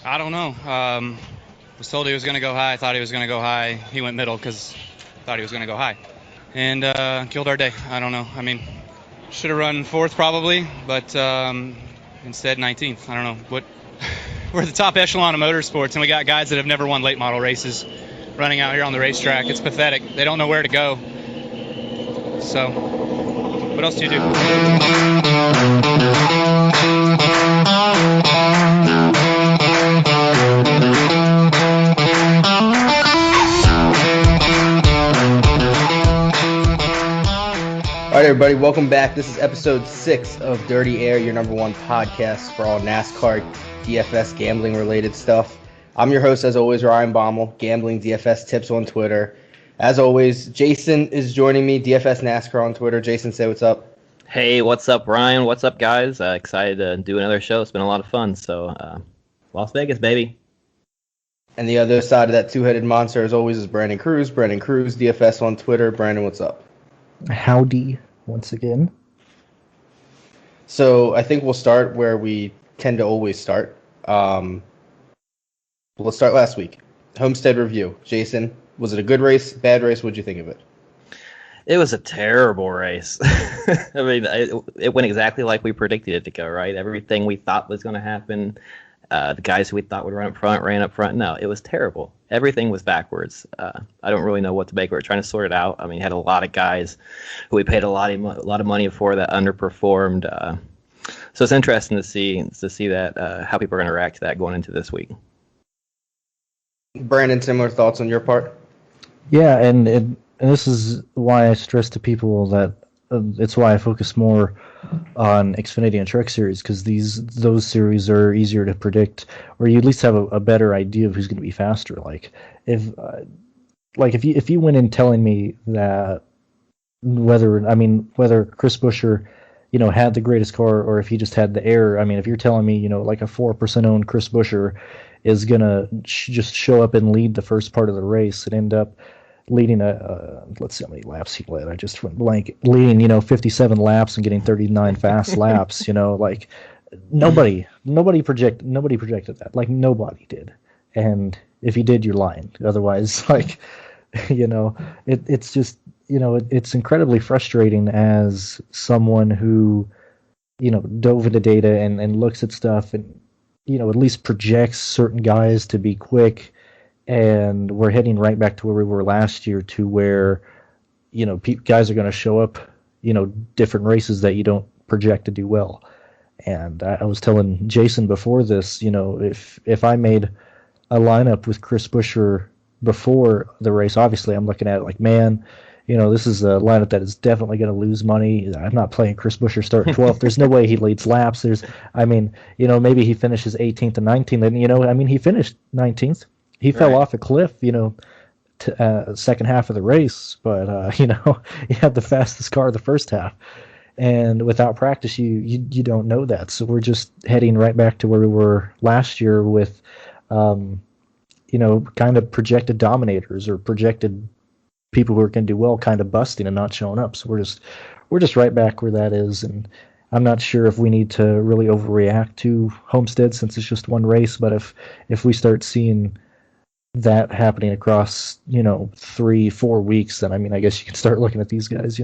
I don't know. Was told he was going to go high. I thought he was going to go high. He went middle because I thought he was going to go high. And killed our day. I don't know. I mean, should have run fourth probably, but instead 19th. I don't know. We're the top echelon of motorsports, and we got guys that have never won late model races running out here on the racetrack. It's pathetic. They don't know where to go. So, what else do you do? All right, everybody, welcome back. This is episode 6 of Dirty Air, your number one podcast for all NASCAR, DFS, gambling-related stuff. I'm your host, as always, Ryan Baumel, Gambling DFS Tips on Twitter. As always, Jason is joining me, DFS NASCAR on Twitter. Jason, say what's up. Hey, what's up, Ryan? What's up, guys? Excited to do another show. It's been a lot of fun. So, Las Vegas, baby. And the other side of that two-headed monster, as always, is Brandon Cruz. Brandon Cruz, DFS on Twitter. Brandon, what's up? Howdy, once again. So I think we'll start where we tend to always start. Let's start last week. Homestead review. Jason, was it a good race, bad race? What'd you think of it? It was a terrible race. I mean, it went exactly like we predicted it to go, right? Everything we thought was going to happen. The guys who we thought would run up front ran up front. No, it was terrible. Everything was backwards. I don't really know what to make. We're trying to sort it out. I mean, you had a lot of guys who we paid a lot of money for that underperformed. So it's interesting to see that how people are going to react to that going into this week. Brandon, similar thoughts on your part? Yeah, and this is why I stress to people that it's why I focus more on Xfinity and Truck Series, because those series are easier to predict, or you at least have a better idea of who's going to be faster. Like if you went in telling me that whether Chris Buescher, had the greatest car, or if he just had the air. I mean, if you're telling me, like a 4% owned Chris Buescher is gonna just show up and lead the first part of the race and end up leading let's see how many laps he led. I just went blank. Leading, 57 laps and getting 39 fast laps. Like nobody projected that. Like nobody did. And if you did, you're lying. Otherwise, it's just it's incredibly frustrating as someone who dove into data and looks at stuff and at least projects certain guys to be quick. And we're heading right back to where we were last year, to where, guys are going to show up, different races that you don't project to do well. And I was telling Jason before this, if I made a lineup with Chris Buescher before the race, obviously I'm looking at it like, man, this is a lineup that is definitely going to lose money. I'm not playing Chris Buescher starting 12th. There's no way he leads laps. Maybe he finishes 18th and 19th. And, he finished 19th. He fell off a cliff, second half of the race, but he had the fastest car the first half, and without practice, you don't know that. So we're just heading right back to where we were last year with, kind of projected dominators or projected people who are going to do well, kind of busting and not showing up. So we're just right back where that is, and I'm not sure if we need to really overreact to Homestead since it's just one race, but if we start seeing that happening across 3-4 weeks, then I guess you can start looking at these guys.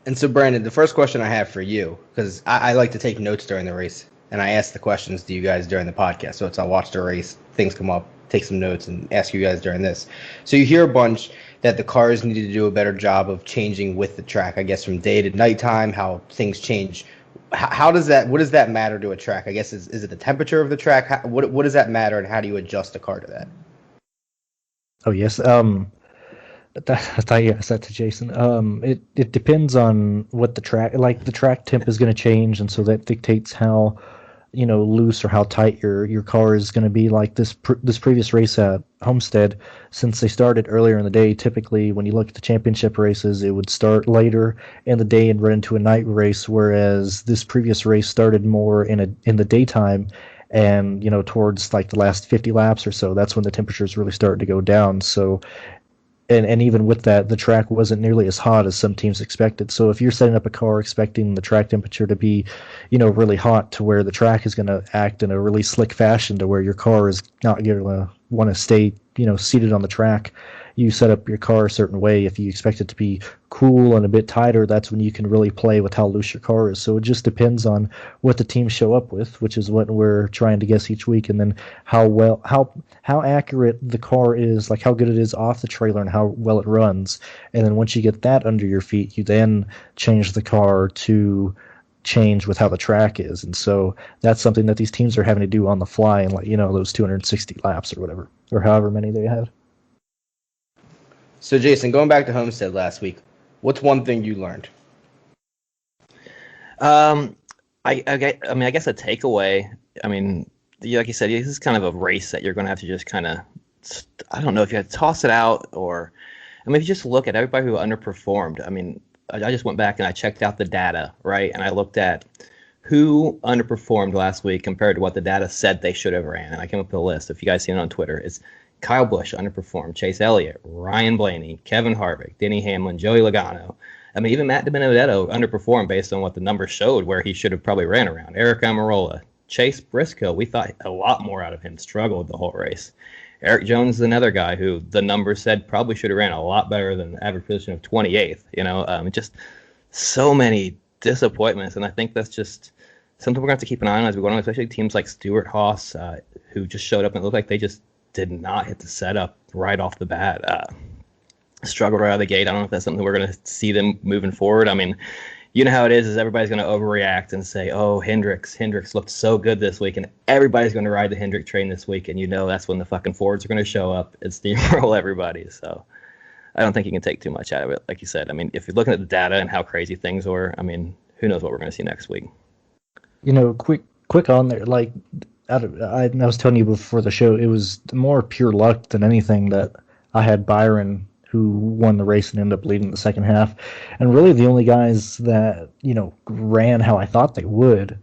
And so Brandon, the first question I have for you, because I like to take notes during the race, and I ask the questions to you guys during the podcast. So I'll watch the race, things come up, take some notes, and ask you guys during this. So you hear a bunch that the cars need to do a better job of changing with the track, I guess from day to nighttime, how things change. What does that matter to a track? I guess is it the temperature of the track? What does that matter, and how do you adjust the car to that? Oh yes, I thought you asked that to Jason. It depends on what the track, like the track temp is going to change, and so that dictates how loose or how tight your car is going to be. Like this previous race at Homestead, since they started earlier in the day, typically when you look at the championship races, it would start later in the day and run into a night race, whereas this previous race started more in the daytime, and towards like the last 50 laps or so, that's when the temperatures really started to go down. So And even with that, the track wasn't nearly as hot as some teams expected. So if you're setting up a car expecting the track temperature to be, really hot to where the track is going to act in a really slick fashion to where your car is not going to want to stay, seated on the track, you set up your car a certain way. If you expect it to be cool and a bit tighter, that's when you can really play with how loose your car is. So it just depends on what the teams show up with, which is what we're trying to guess each week, and then how accurate the car is, like how good it is off the trailer and how well it runs. And then once you get that under your feet, you then change the car to change with how the track is. And so that's something that these teams are having to do on the fly in, like, those 260 laps or whatever, or however many they had. So, Jason, going back to Homestead last week, what's one thing you learned? I guess a takeaway. I mean, like you said, this is kind of a race that you're going to have to just kind of, I don't know if you had to toss it out or, if you just look at everybody who underperformed. I mean, I just went back and I checked out the data, right? And I looked at who underperformed last week compared to what the data said they should have ran. And I came up with a list. If you guys seen it on Twitter, it's Kyle Busch underperformed, Chase Elliott, Ryan Blaney, Kevin Harvick, Denny Hamlin, Joey Logano. Even Matt DiBenedetto underperformed based on what the numbers showed, where he should have probably ran around. Eric Amarillo, Chase Briscoe, we thought a lot more out of him, struggled the whole race. Eric Jones is another guy who the numbers said probably should have ran a lot better than the average position of 28th. Just so many disappointments, and I think that's just something we're going to have to keep an eye on as we go on, especially teams like Stewart Haas, who just showed up and it looked like they just did not hit the setup right off the bat. Struggled right out of the gate. I don't know if that's something we're going to see them moving forward. You know how it is everybody's going to overreact and say, oh, Hendricks looked so good this week, and everybody's going to ride the Hendrick train this week, and that's when the fucking Fords are going to show up and steamroll everybody. So I don't think you can take too much out of it. Like you said, if you're looking at the data and how crazy things were, who knows what we're going to see next week. Quick on there, like, I was telling you before the show, it was more pure luck than anything that I had Byron, who won the race and ended up leading the second half. And really the only guys that, ran how I thought they would.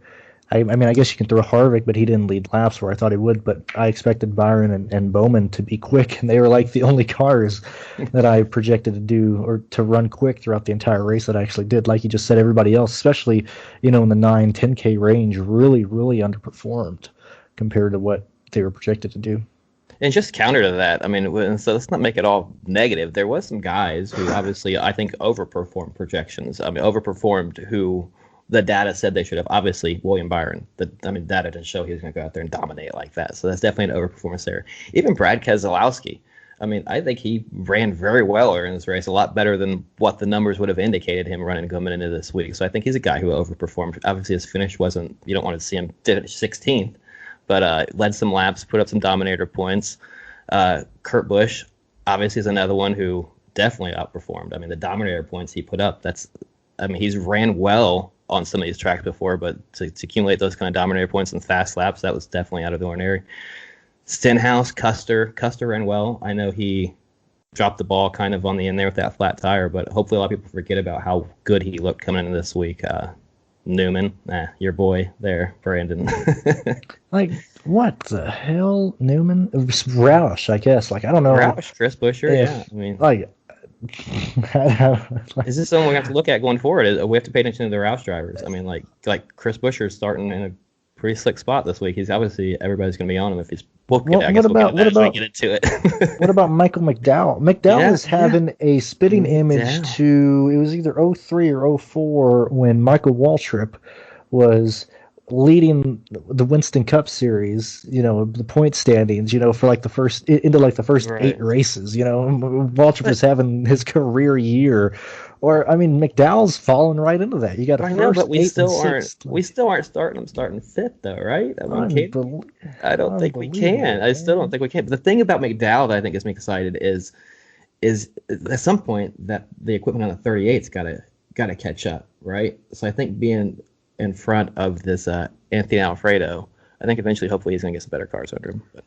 I guess you can throw Harvick, but he didn't lead laps where I thought he would. But I expected Byron and Bowman to be quick, and they were like the only cars that I projected to do or to run quick throughout the entire race that I actually did. Like you just said, everybody else, especially, in the 9-10K range, really, really underperformed compared to what they were projected to do. And just counter to that, so let's not make it all negative. There was some guys who obviously I think overperformed projections. Overperformed who the data said they should have. Obviously, William Byron. Data didn't show he was going to go out there and dominate like that. So that's definitely an overperformance there. Even Brad Keselowski. I think he ran very well in this race, a lot better than what the numbers would have indicated him running coming into this week. So I think he's a guy who overperformed. Obviously, his finish wasn't, you don't want to see him finish 16th. But led some laps, put up some dominator points. Kurt Busch, obviously, is another one who definitely outperformed. The dominator points he put up, he's ran well on some of these tracks before, but to accumulate those kind of dominator points in fast laps, that was definitely out of the ordinary. Stenhouse, Custer ran well. I know he dropped the ball kind of on the end there with that flat tire, but hopefully a lot of people forget about how good he looked coming into this week. Newman, your boy there, Brandon. Like, what the hell, Newman? Roush, I guess. Like, I don't know. Roush, Chris Buescher, is this something we have to look at going forward? We have to pay attention to the Roush drivers. Like Chris Buescher is starting in a pretty slick spot this week. He's obviously, everybody's going to be on him if he's booked. I guess we'll get into it. What about Michael McDowell? McDowell is having a spitting image to, it was either 03 or 04 when Michael Waltrip was leading the Winston Cup Series, the point standings, for like the first 8 races, Waltrip is having his career year. Or McDowell's falling right into that. You got a first, but we still aren't starting him starting fifth though, right? I don't think we can. I still don't think we can. But the thing about McDowell that I think gets me excited is at some point that the equipment on the 38's got to catch up, right? So I think being in front of this Anthony Alfredo, I think eventually, hopefully, he's going to get some better cars under him. But.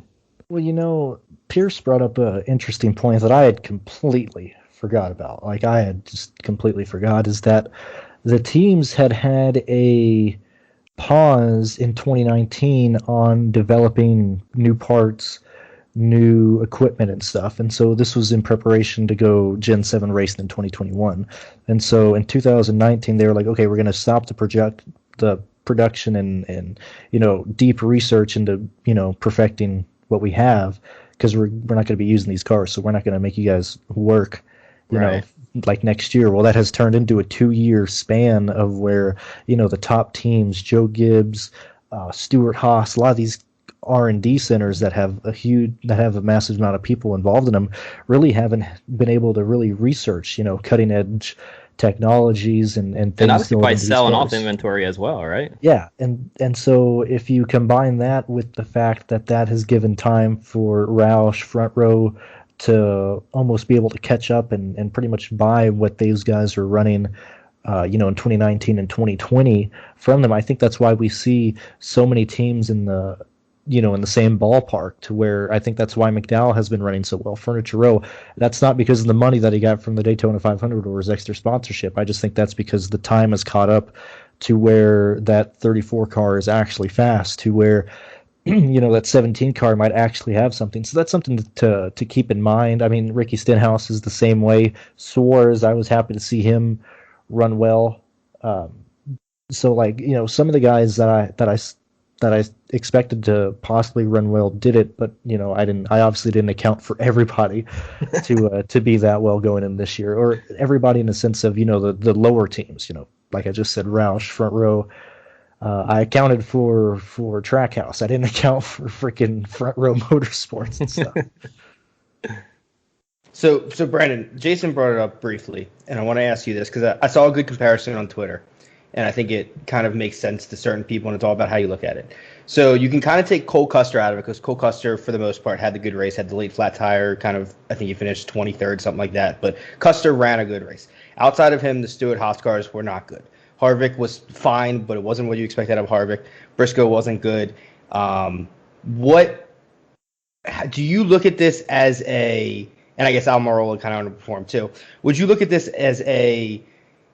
Well, Pierce brought up an interesting point that I had completely forgot about. Like, I had just completely forgot, is that the teams had a pause in 2019 on developing new parts new equipment and stuff. And so this was in preparation to go Gen 7 racing in 2021. And so in 2019, they were like, okay, we're going to stop the production and deep research into, perfecting what we have, because we're not going to be using these cars. So we're not going to make you guys work, like next year. Well, that has turned into a 2-year span of where, the top teams, Joe Gibbs, Stuart Haas, a lot of these R&D centers that have a massive amount of people involved in them, really haven't been able to really research, cutting edge technologies and things. And obviously by selling off inventory as well, right? Yeah, and so if you combine that with the fact that has given time for Roush front row to almost be able to catch up and pretty much buy what these guys are running, in 2019 and 2020 from them. I think that's why we see so many teams in the same ballpark, to where I think that's why Mcdowell has been running so well. Furniture Row, that's not because of the money that he got from the Daytona 500 or his extra sponsorship. I just think that's because the time has caught up to where that 34 car is actually fast, to where that 17 car might actually have something. So that's something to keep in mind. I mean, Ricky Stenhouse is the same way. Suarez, I was happy to see him run well. So some of the guys that I expected to possibly run well did it, but I obviously didn't account for everybody to be that well going in this year, or everybody in the sense of the lower teams. Like I just said, Roush front row. I accounted for Trackhouse. I didn't account for freaking front row motorsports and stuff. So Brandon, Jason brought it up briefly, and I want to ask you this because I saw a good comparison on Twitter, and I think it kind of makes sense to certain people, and it's all about how you look at it. So you can kind of take Cole Custer out of it, because Cole Custer, for the most part, had the good race, had the late flat tire, I think he finished 23rd, something like that. But Custer ran a good race. Outside of him, the Stewart Haas cars were not good. Harvick was fine, but it wasn't what you expected out of Harvick. Briscoe wasn't good. What do you look at this as a? And I guess Amarillo kind of underperformed too. Would you look at this as a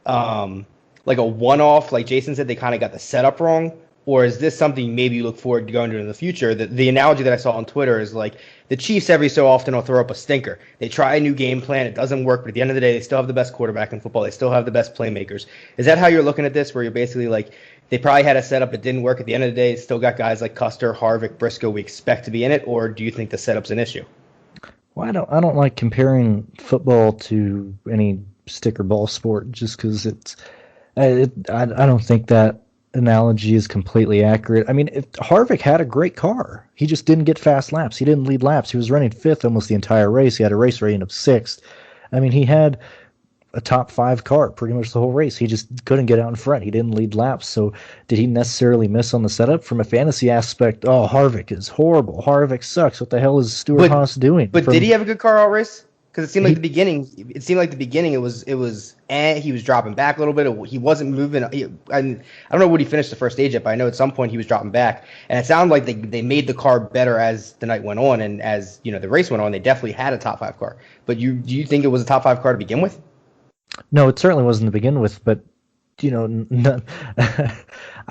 like a one-off, like Jason said, they kind of got the setup wrong? Or is this something maybe you look forward to going to in the future? The analogy that I saw on Twitter is like the Chiefs every so often will throw up a stinker. They try a new game plan. It doesn't work. But at the end of the day, they still have the best quarterback in football. They still have the best playmakers. Is that how you're looking at this, where you're basically like, they probably had a setup, it didn't work. At the end of the day, it's still got guys like Custer, Harvick, Briscoe we expect to be in it? Or do you think the setup's an issue? Well, I don't like comparing football to any stick or ball sport, just because I don't think that analogy is completely accurate. I mean, Harvick had a great car. He just didn't get fast laps. He didn't lead laps. He was running fifth almost the entire race. He had a race rating of sixth. I mean, he had a top 5 car pretty much the whole race. He just couldn't get out in front. He didn't lead laps. So did he necessarily miss on the setup? From a fantasy aspect, Harvick is horrible. Harvick sucks. What the hell is Stuart Haas doing? But did he have a good car all race? Because it seemed like the beginning. It was he was dropping back a little bit. He wasn't moving. I don't know what he finished the first stage at, but I know at some point he was dropping back. And it sounded like they made the car better as the night went on, and as the race went on, they definitely had a top 5 car. But do you think it was a top 5 car to begin with? No, it certainly wasn't to begin with. But I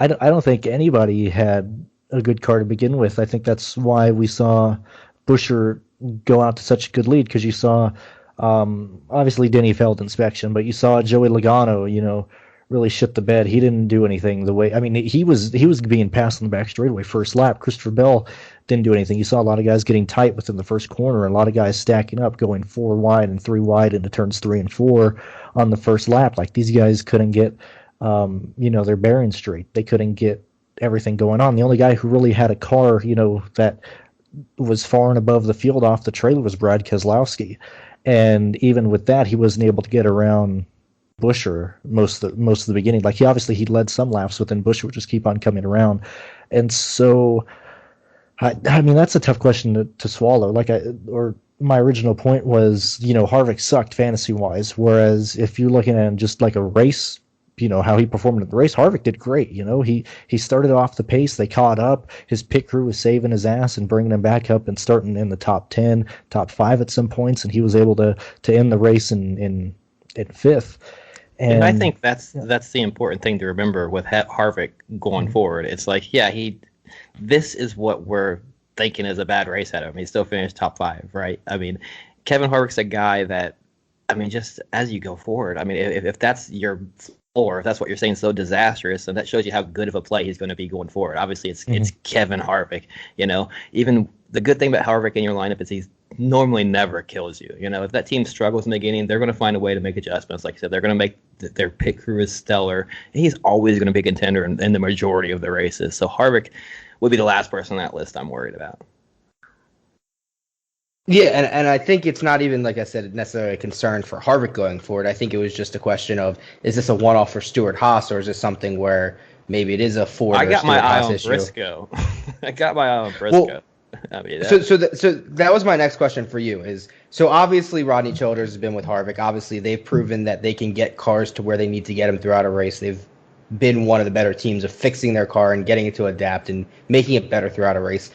don't think anybody had a good car to begin with. I think that's why we saw Buescher go out to such a good lead, because you saw obviously Denny failed inspection, but you saw Joey Logano, really shit the bed. He didn't do anything the way, I mean, he was being passed on the back straightaway first lap. Christopher Bell didn't do anything. You saw a lot of guys getting tight within the first corner, and a lot of guys stacking up, going 4 wide and 3 wide into turns 3 and 4 on the first lap. Like, these guys couldn't get their bearings straight. They couldn't get everything going on. The only guy who really had a car that was far and above the field off the trailer was Brad Keselowski, and even with that, he wasn't able to get around Buescher most of the beginning. Like, he led some laps, but then Buescher would just keep on coming around, and so I mean, that's a tough question to swallow. My original point was, Harvick sucked fantasy wise, whereas if you're looking at just like a race, how he performed in the race, Harvick did great. He started off the pace, they caught up, his pit crew was saving his ass and bringing him back up and starting in the top 10, top 5 at some points, and he was able to end the race in 5th. And I think that's the important thing to remember with Harvick going forward. It's like, this is what we're thinking is a bad race out of him. He still finished top 5, right? I mean, Kevin Harvick's a guy that, I mean, just as you go forward, I mean, if that's your floor, if that's what you're saying, so disastrous, then that shows you how good of a play he's going to be going forward. Obviously, it's Kevin Harvick. Even the good thing about Harvick in your lineup is he's normally never kills you. If that team struggles in the beginning, they're going to find a way to make adjustments. Like I said, they're going to make their pit crew is stellar. And he's always going to be a contender in the majority of the races. So Harvick would be the last person on that list I'm worried about. Yeah, and I think it's not even, like I said, necessarily a concern for Harvick going forward. I think it was just a question of, is this a one-off for Stewart-Haas, or is this something where maybe it is a Ford I or got my eye on issue? Briscoe. I got my eye on Briscoe. Well, so that was my next question for you. So obviously Rodney Childers has been with Harvick. Obviously they've proven that they can get cars to where they need to get them throughout a race. They've been one of the better teams of fixing their car and getting it to adapt and making it better throughout a race.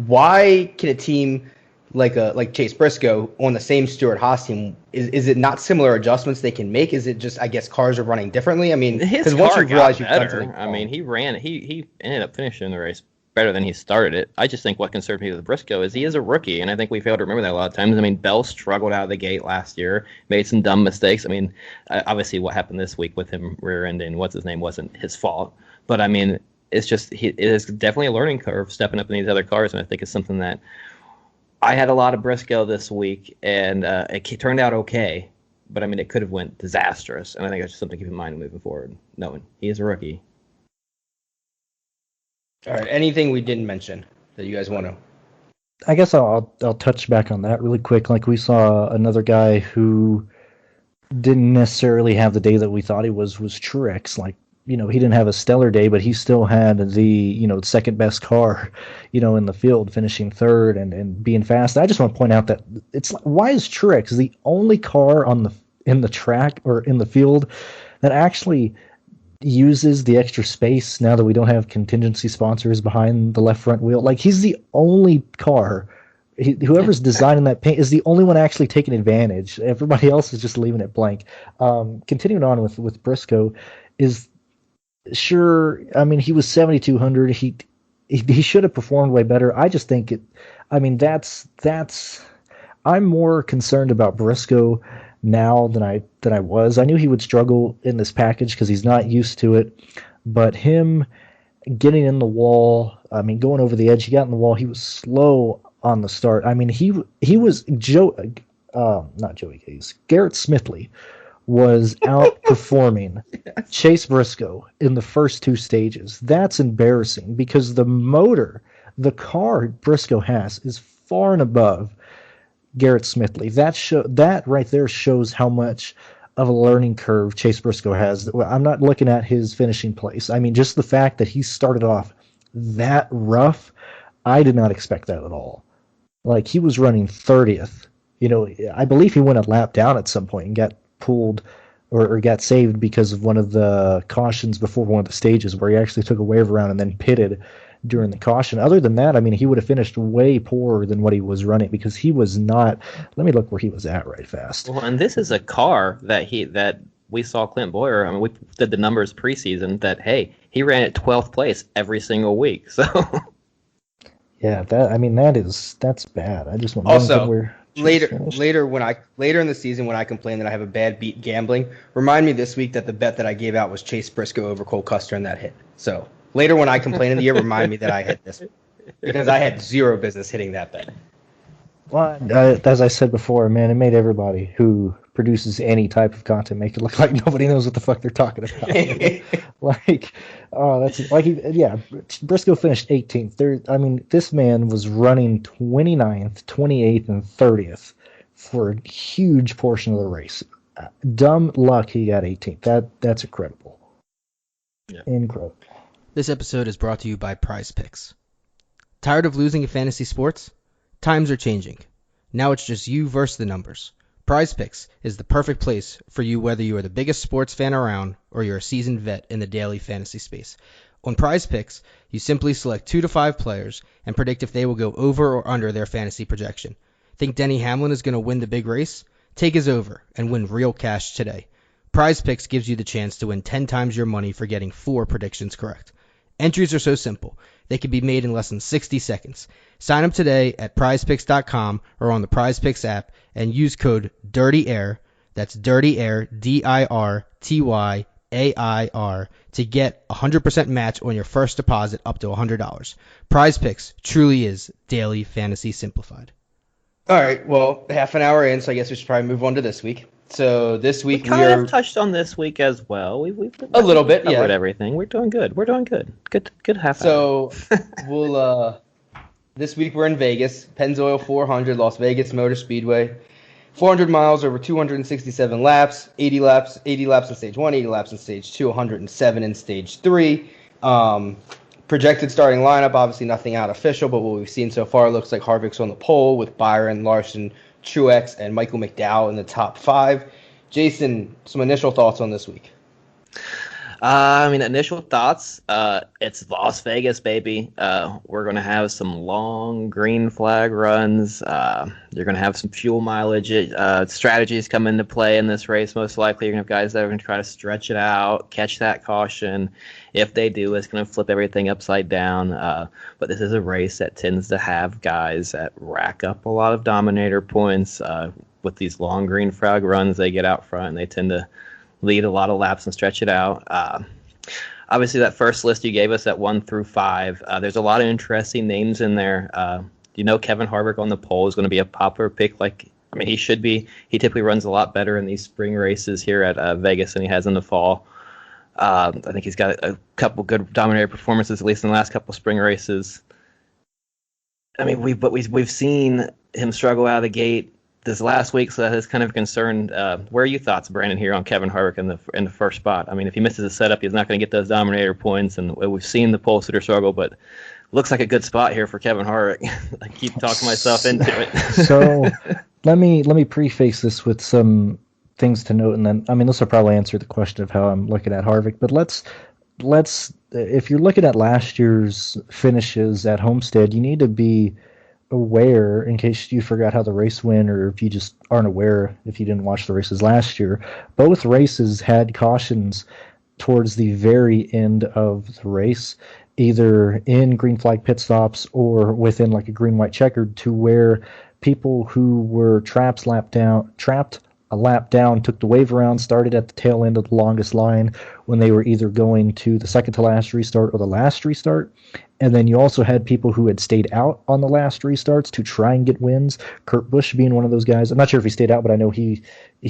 Why can a team like Chase Briscoe on the same Stewart-Haas team, is it not similar adjustments they can make? Is it just, I guess, cars are running differently? I mean, his car got better. I mean, he ended up finishing the race better than he started it. I just think what concerned me with Briscoe is he is a rookie, and I think we fail to remember that a lot of times. I mean, Bell struggled out of the gate last year, made some dumb mistakes. I mean, obviously what happened this week with him rear-ending what's-his-name wasn't his fault, but I mean, it's just it is definitely a learning curve stepping up in these other cars, and I think it's something that I had a lot of Briscoe this week, and it turned out okay, but I mean, it could have went disastrous, and I think that's just something to keep in mind moving forward, knowing he is a rookie. All right, anything we didn't mention that you guys want to? I guess I'll touch back on that really quick. Like, we saw another guy who didn't necessarily have the day that we thought he was Truex. Like, he didn't have a stellar day, but he still had the, second best car, in the field, finishing third and being fast. I just want to point out that why is Truex the only car in the track or in the field that actually uses the extra space now that we don't have contingency sponsors behind the left front wheel? Like, he's the only car. Whoever's designing that paint is the only one actually taking advantage. Everybody else is just leaving it blank. Continuing on with Briscoe is, sure, I mean, he was 7,200. He should have performed way better. I just think I'm more concerned about Briscoe now than I was. I knew he would struggle in this package because he's not used to it, but him getting in the wall, I mean, going over the edge, he got in the wall. He was slow on the start. I mean, he was not Joey Hayes. Garrett Smithley was outperforming Chase Briscoe in the first two stages. That's embarrassing because the car Briscoe has is far and above Garrett Smithley. That right there shows how much of a learning curve Chase Briscoe has. I'm not looking at his finishing place. I mean, just the fact that he started off that rough, I did not expect that at all. Like, he was running 30th. I believe he went a lap down at some point and got pulled or got saved because of one of the cautions before one of the stages where he actually took a wave around and then pitted during the caution. Other than that, I mean, he would have finished way poorer than what he was running because he was not. Let me look where he was at right fast. Well, and this is a car that we saw Clint Boyer. I mean, we did the numbers preseason that, hey, he ran at 12th place every single week. So yeah, that's bad. I just want to also later in the season when I complain that I have a bad beat gambling, remind me this week that the bet that I gave out was Chase Briscoe over Cole Custer and that hit. So later when I complain in the year, remind me that I hit this because I had zero business hitting that bet. Well, as I said before, man, it made everybody who produces any type of content make it look like nobody knows what the fuck they're talking about. Briscoe finished 18th. This man was running 29th, 28th, and 30th for a huge portion of the race. Dumb luck he got 18th. That's incredible. Yeah. Incredible. This episode is brought to you by Prize Picks. Tired of losing in fantasy sports? Times are changing. Now it's just you versus the numbers. Prize Picks is the perfect place for you whether you are the biggest sports fan around or you're a seasoned vet in the daily fantasy space. On Prize Picks, you simply select 2 to 5 players and predict if they will go over or under their fantasy projection. Think Denny Hamlin is going to win the big race? Take his over and win real cash today. Prize Picks gives you the chance to win 10 times your money for getting 4 predictions correct. Entries are so simple. They can be made in less than 60 seconds. Sign up today at prizepicks.com or on the PrizePicks app and use code DIRTYAIR, that's DIRTYAIR, DIRTYAIR, to get a 100% match on your first deposit up to $100. PrizePicks truly is daily fantasy simplified. All right, well, half an hour in, so I guess we should probably move on to this week. So this week we kind of touched on this week as well. We've a little bit, covered everything. We're doing good. Good half hour. So we'll this week we're in Vegas, Pennzoil 400, Las Vegas Motor Speedway. 400 miles over 267 laps, 80 laps in stage 1, 80 laps in stage 2, 107 in stage 3. Projected starting lineup, obviously nothing out official, but what we've seen so far looks like Harvick's on the pole with Byron, Larson, Truex, and Michael McDowell in the top 5. Jason, some initial thoughts on this week? Initial thoughts. It's Las Vegas, baby. We're going to have some long green flag runs. You're going to have some fuel mileage strategies come into play in this race. Most likely, you're going to have guys that are going to try to stretch it out, catch that caution. If they do, it's going to flip everything upside down. But this is a race that tends to have guys that rack up a lot of dominator points. With these long green flag runs, they get out front and they tend to lead a lot of laps and stretch it out. Obviously, that first list you gave us at 1 through 5, there's a lot of interesting names in there. Kevin Harvick on the pole is going to be a popular pick. He should be. He typically runs a lot better in these spring races here at Vegas than he has in the fall. I think he's got a couple good dominator performances, at least in the last couple spring races. We've seen him struggle out of the gate this last week, so that is kind of concerned. Where are your thoughts, Brandon, here on Kevin Harvick in the first spot? If he misses a setup, he's not going to get those dominator points, and we've seen the pole sitter struggle, but looks like a good spot here for Kevin Harvick. I keep talking myself into it. So let me preface this with some things to note, and then this will probably answer the question of how I'm looking at Harvick. But let's if you're looking at last year's finishes at Homestead, you need to be aware, in case you forgot how the race went, or if you just aren't aware if you didn't watch the races last year. Both races had cautions towards the very end of the race, either in green flag pit stops or within like a green-white checkered, to where people who were trapped a lap down took the wave around, started at the tail end of the longest line when they were either going to the second to last restart or the last restart. And then you also had people who had stayed out on the last restarts to try and get wins. Kurt Busch being one of those guys. I'm not sure if he stayed out, but I know he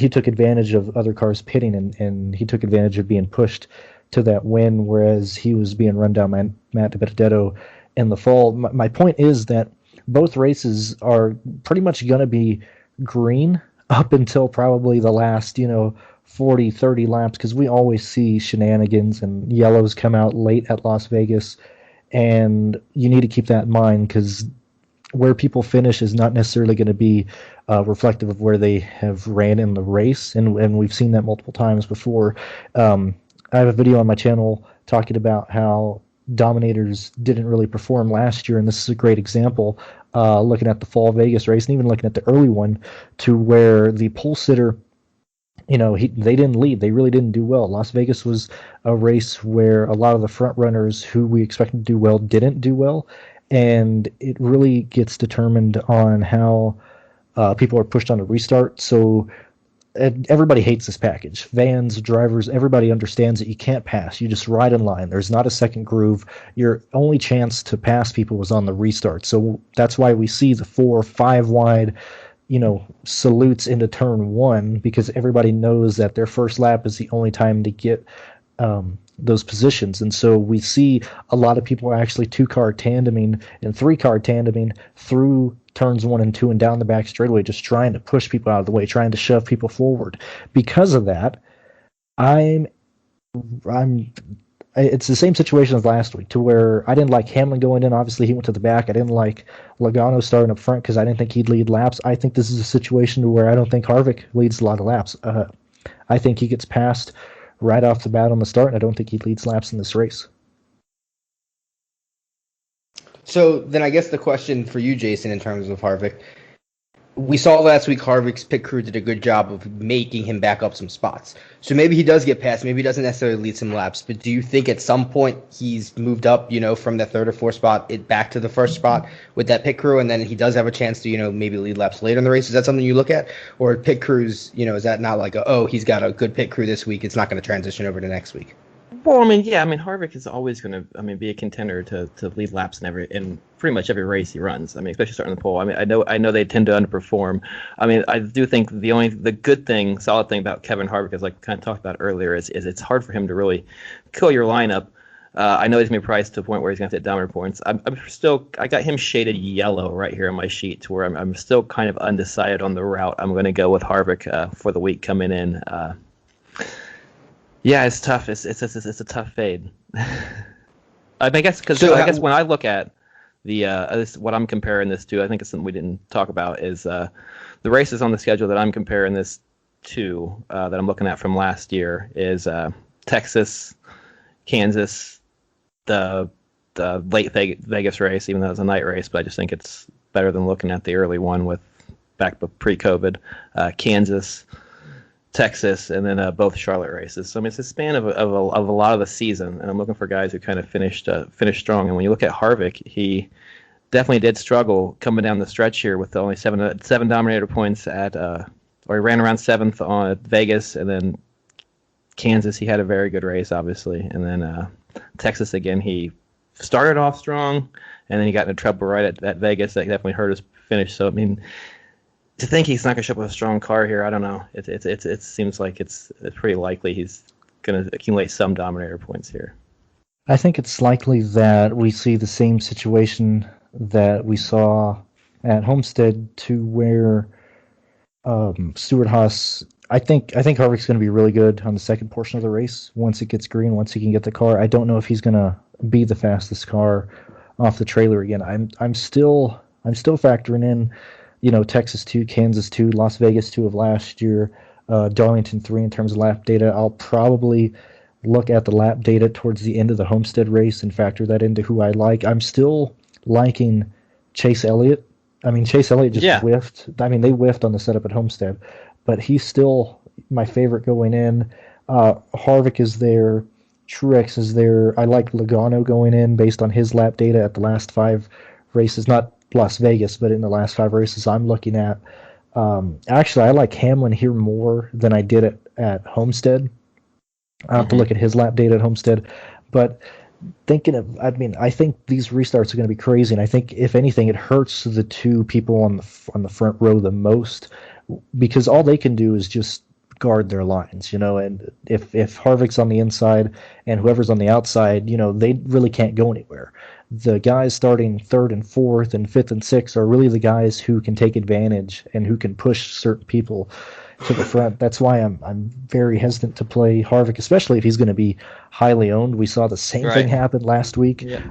took advantage of other cars pitting, and he took advantage of being pushed to that win, whereas he was being run down by Matt DiBenedetto in the fall. My point is that both races are pretty much going to be green up until probably the last, 40, 30 laps, because we always see shenanigans and yellows come out late at Las Vegas. And you need to keep that in mind, because where people finish is not necessarily going to be reflective of where they have ran in the race, and we've seen that multiple times before. I have a video on my channel talking about how dominators didn't really perform last year, and this is a great example, looking at the fall Vegas race and even looking at the early one, to where the pole sitter, they didn't lead. They really didn't do well. Las Vegas was a race where a lot of the front runners who we expected to do well didn't do well, and it really gets determined on how people are pushed on a restart. So everybody hates this package. Vans, drivers, everybody understands that you can't pass. You just ride in line. There's not a second groove. Your only chance to pass people was on the restart. So that's why we see the 4 or 5 wide salutes into turn 1, because everybody knows that their first lap is the only time to get those positions. And so we see a lot of people actually 2-car tandeming and 3-car tandeming through turns 1 and 2 and down the back straightaway, just trying to push people out of the way, trying to shove people forward. Because of that, it's the same situation as last week, to where I didn't like Hamlin going in. Obviously, he went to the back. I didn't like Logano starting up front because I didn't think he'd lead laps. I think this is a situation where I don't think Harvick leads a lot of laps. I think he gets passed right off the bat on the start, and I don't think he leads laps in this race. So then I guess the question for you, Jason, in terms of Harvick, we saw last week Harvick's pit crew did a good job of making him back up some spots. So maybe he does get past. Maybe he doesn't necessarily lead some laps. But do you think at some point he's moved up, from that third or fourth spot back to the first spot with that pit crew, and then he does have a chance to, maybe lead laps later in the race? Is that something you look at? Or pit crews, is that not like, he's got a good pit crew this week, it's not going to transition over to next week? Well, Harvick is always going to, be a contender to lead laps in pretty much every race he runs. Especially starting the pole. I know they tend to underperform. I do think the good thing, solid thing about Kevin Harvick, is like we kind of talked about earlier, is it's hard for him to really kill your lineup. I know he's going to be priced to a point where he's going to hit dominant points. I got him shaded yellow right here on my sheet, to where I'm still kind of undecided on the route I'm going to go with Harvick for the week coming in. Yeah, it's tough. It's a tough fade. I guess when I look at what I'm comparing this to, I think it's something we didn't talk about, is the races on the schedule that I'm comparing this to, that I'm looking at from last year, is Texas, Kansas, the late Vegas race, even though it was a night race, but I just think it's better than looking at the early one with back pre-COVID, Kansas, Texas, and then both Charlotte races. So it's a span of a lot of the season, and I'm looking for guys who kind of finished strong. And when you look at Harvick, he definitely did struggle coming down the stretch here with only seven dominator points or he ran around seventh on Vegas, and then Kansas he had a very good race, obviously, and then Texas again he started off strong, and then he got into trouble right at Vegas. That definitely hurt his finish. So to think he's not going to show up with a strong car here, I don't know. It seems like it's pretty likely he's going to accumulate some dominator points here. I think it's likely that we see the same situation that we saw at Homestead, to where Stewart-Haas. I think Harvick's going to be really good on the second portion of the race once it gets green, once he can get the car. I don't know if he's going to be the fastest car off the trailer again. I'm still factoring in, Texas 2, Kansas 2, Las Vegas 2 of last year, Darlington 3 in terms of lap data. I'll probably look at the lap data towards the end of the Homestead race and factor that into who I like. I'm still liking Chase Elliott. Chase Elliott just whiffed. They whiffed on the setup at Homestead, but he's still my favorite going in. Harvick is there. Truex is there. I like Logano going in based on his lap data at the last 5 races, not Las Vegas, but in the last 5 races I'm looking at. Actually, I like Hamlin here more than I did at Homestead. I have to look at his lap data at Homestead, but I think these restarts are going to be crazy, and I think if anything, it hurts the 2 people on the front row the most, because all they can do is just guard their lines, and if Harvick's on the inside and whoever's on the outside, they really can't go anywhere. The guys starting 3rd and 4th and 5th and 6th are really the guys who can take advantage and who can push certain people to the front. That's why I'm very hesitant to play Harvick, especially if he's going to be highly owned. We saw the same thing happen last week. Yeah.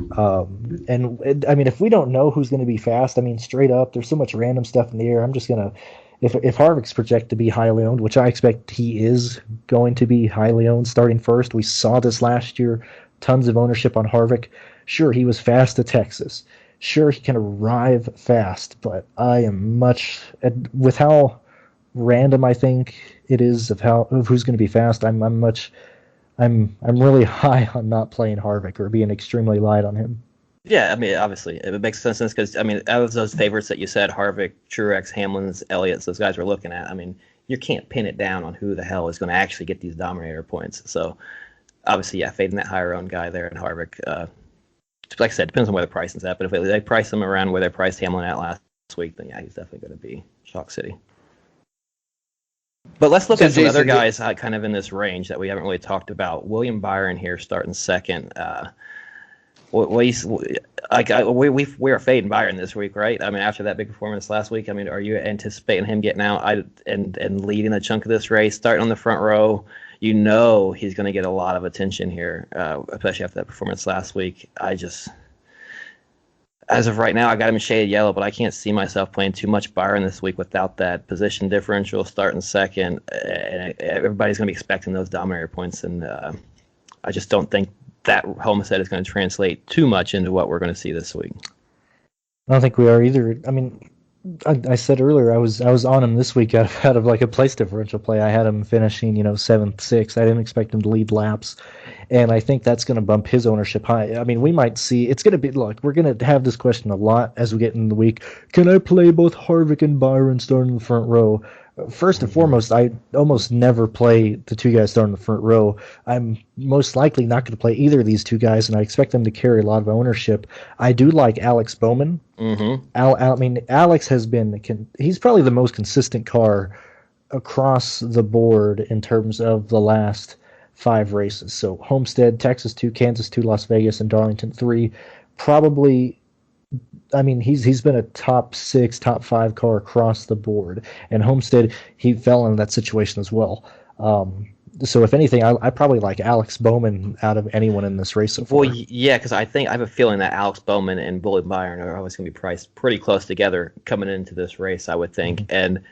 If we don't know who's going to be fast, straight up, there's so much random stuff in the air. I'm just going to, if Harvick's projected to be highly owned, which I expect he is going to be highly owned starting first. We saw this last year, tons of ownership on Harvick. Sure, he was fast at Texas. Sure, he can arrive fast, but I am with how random I think it is of who's going to be fast. I'm really high on not playing Harvick or being extremely light on him. Yeah, obviously it makes sense because out of those favorites that you said, Harvick, Truex, Hamlin's, Elliott's, those guys we're looking at. You can't pin it down on who the hell is going to actually get these dominator points. So obviously, fading that higher owned guy there in Harvick. Like I said, depends on where the pricing's at. But if they price him around where they priced Hamlin at last week, then he's definitely going to be Chalk City. But let's look at some other guys kind of in this range that we haven't really talked about. William Byron here starting second. We are fading Byron this week, right? After that big performance last week, are you anticipating him getting out and leading a chunk of this race, starting on the front row? He's going to get a lot of attention here, especially after that performance last week. As of right now, I got him in shaded yellow, but I can't see myself playing too much Byron this week without that position differential starting second. And everybody's going to be expecting those dominator points, and I just don't think that Homestead is going to translate too much into what we're going to see this week. I don't think we are either. I said earlier I was on him this week out of like a place differential play. I had him finishing, seventh, sixth. I didn't expect him to lead laps, and I think that's going to bump his ownership high. I mean, we might see it's going to be. Look, we're going to have this question a lot as we get in the week. Can I play both Harvick and Byron starting in the front row? First and foremost, I almost never play the two guys starting in the front row. I'm most likely not going to play either of these two guys, and I expect them to carry a lot of ownership. I do like Alex Bowman. Mm-hmm. I mean, Alex has been, he's probably the most consistent car across the board in terms of the last 5 races. So Homestead, Texas 2, Kansas 2, Las Vegas, and Darlington 3. Probably, I mean, he's been a top 6, top 5 car across the board. And Homestead, he fell into that situation as well. So if anything, I probably like Alex Bowman out of anyone in this race so far. Well, yeah, because I have a feeling that Alex Bowman and Bullet Byron are always going to be priced pretty close together coming into this race, I would think. Mm-hmm. And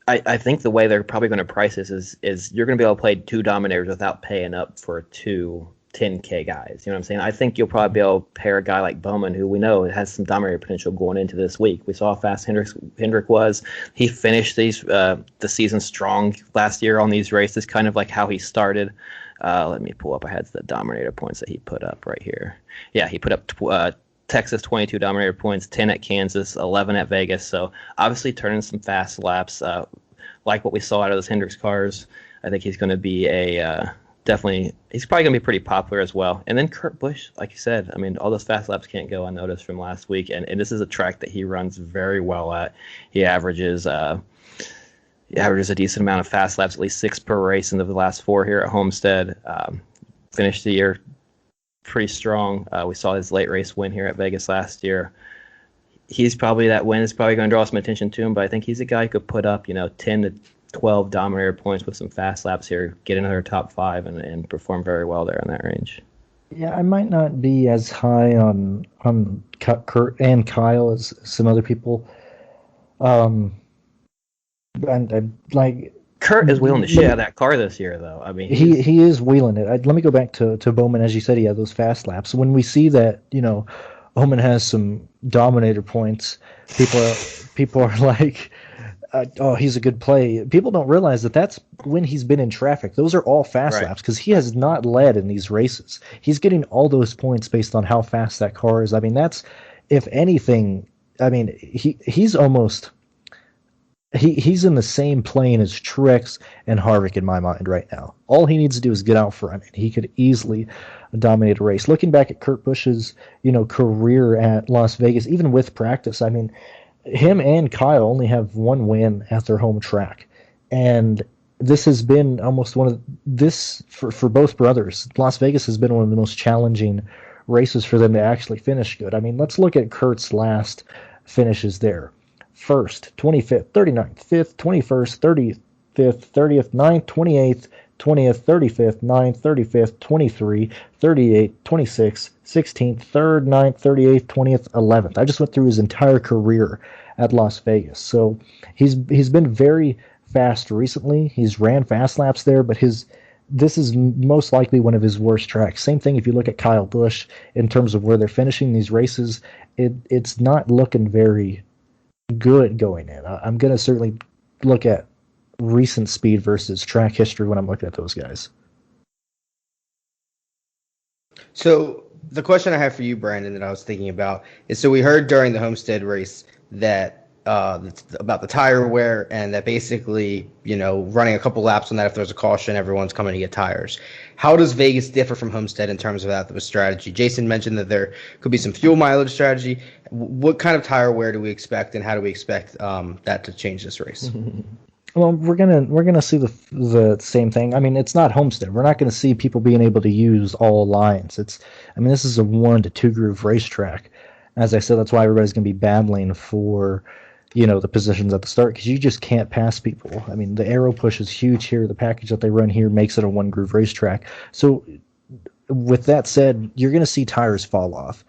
I think the way they're probably going to price this is you're going to be able to play 2 dominators without paying up for 2 10K guys. You know what I'm saying? I think you'll probably be able to pair a guy like Bowman, who we know has some dominator potential going into this week. We saw how fast Hendrick was. He finished the season strong last year on these races, kind of like how he started. Let me pull up. I had the dominator points that he put up right here. Yeah, he put up Texas 22 dominator points, 10 at Kansas, 11 at Vegas. So obviously turning some fast laps, like what we saw out of those Hendricks cars. I think he's going to be definitely, he's probably going to be pretty popular as well. And then Kurt Busch, like you said, I mean, all those fast laps can't go unnoticed from last week. And this is a track that he runs very well at. He averages a decent amount of fast laps, at least 6 per race in the last 4 here at Homestead. Finished the year pretty strong. We saw his late race win here at Vegas last year. That win is probably going to draw some attention to him, but I think he's a guy who could put up, 10 to 12 dominator points with some fast laps here, get another top 5 and perform very well there in that range. Yeah, I might not be as high on Kurt and Kyle as some other people. And like Kurt is wheeling the shit out of that car this year, though. I mean, he is wheeling it. Let me go back to Bowman. As you said, he had those fast laps. When we see that, Bowman has some dominator points, people are like, oh, he's a good play. People don't realize that that's when he's been in traffic. Those are all fast laps because he has not led in these races. He's getting all those points based on how fast that car is. I mean, that's, if anything, I mean, he's almost... He's in the same plane as Truex and Harvick in my mind right now. All he needs to do is get out front, and he could easily dominate a race. Looking back at Kurt Busch's, career at Las Vegas, even with practice, I mean, him and Kyle only have 1 win at their home track, and this has been almost one of this for both brothers. Las Vegas has been one of the most challenging races for them to actually finish good. I mean, let's look at Kurt's last finishes there. 1st, 25th, 39th, 5th, 21st, 35th, 30th, 9th, 28th, 20th, 35th, 9th, 35th, 23, 38, 26, 16th, 3rd, 9th, 38th, 20th, 11th. I just went through his entire career at Las Vegas. So he's been very fast recently. He's ran fast laps there, but this is most likely one of his worst tracks. Same thing if you look at Kyle Busch in terms of where they're finishing these races. It's not looking very good going in. I'm going to certainly look at recent speed versus track history when I'm looking at those guys. So the question I have for you, Brandon, that I was thinking about is, so we heard during the Homestead race that about the tire wear, and that basically, running a couple laps on that, if there's a caution, everyone's coming to get tires. How does Vegas differ from Homestead in terms of that strategy? Jason mentioned that there could be some fuel mileage strategy. What kind of tire wear do we expect, and how do we expect that to change this race? Well, we're gonna see the same thing. I mean, it's not Homestead. We're not gonna see people being able to use all lines. This is a 1 to 2 groove racetrack. As I said, that's why everybody's gonna be battling for the positions at the start, because you just can't pass people. I mean, the aero push is huge here. The package that they run here makes it a 1 groove racetrack. So with that said, you're going to see tires fall off.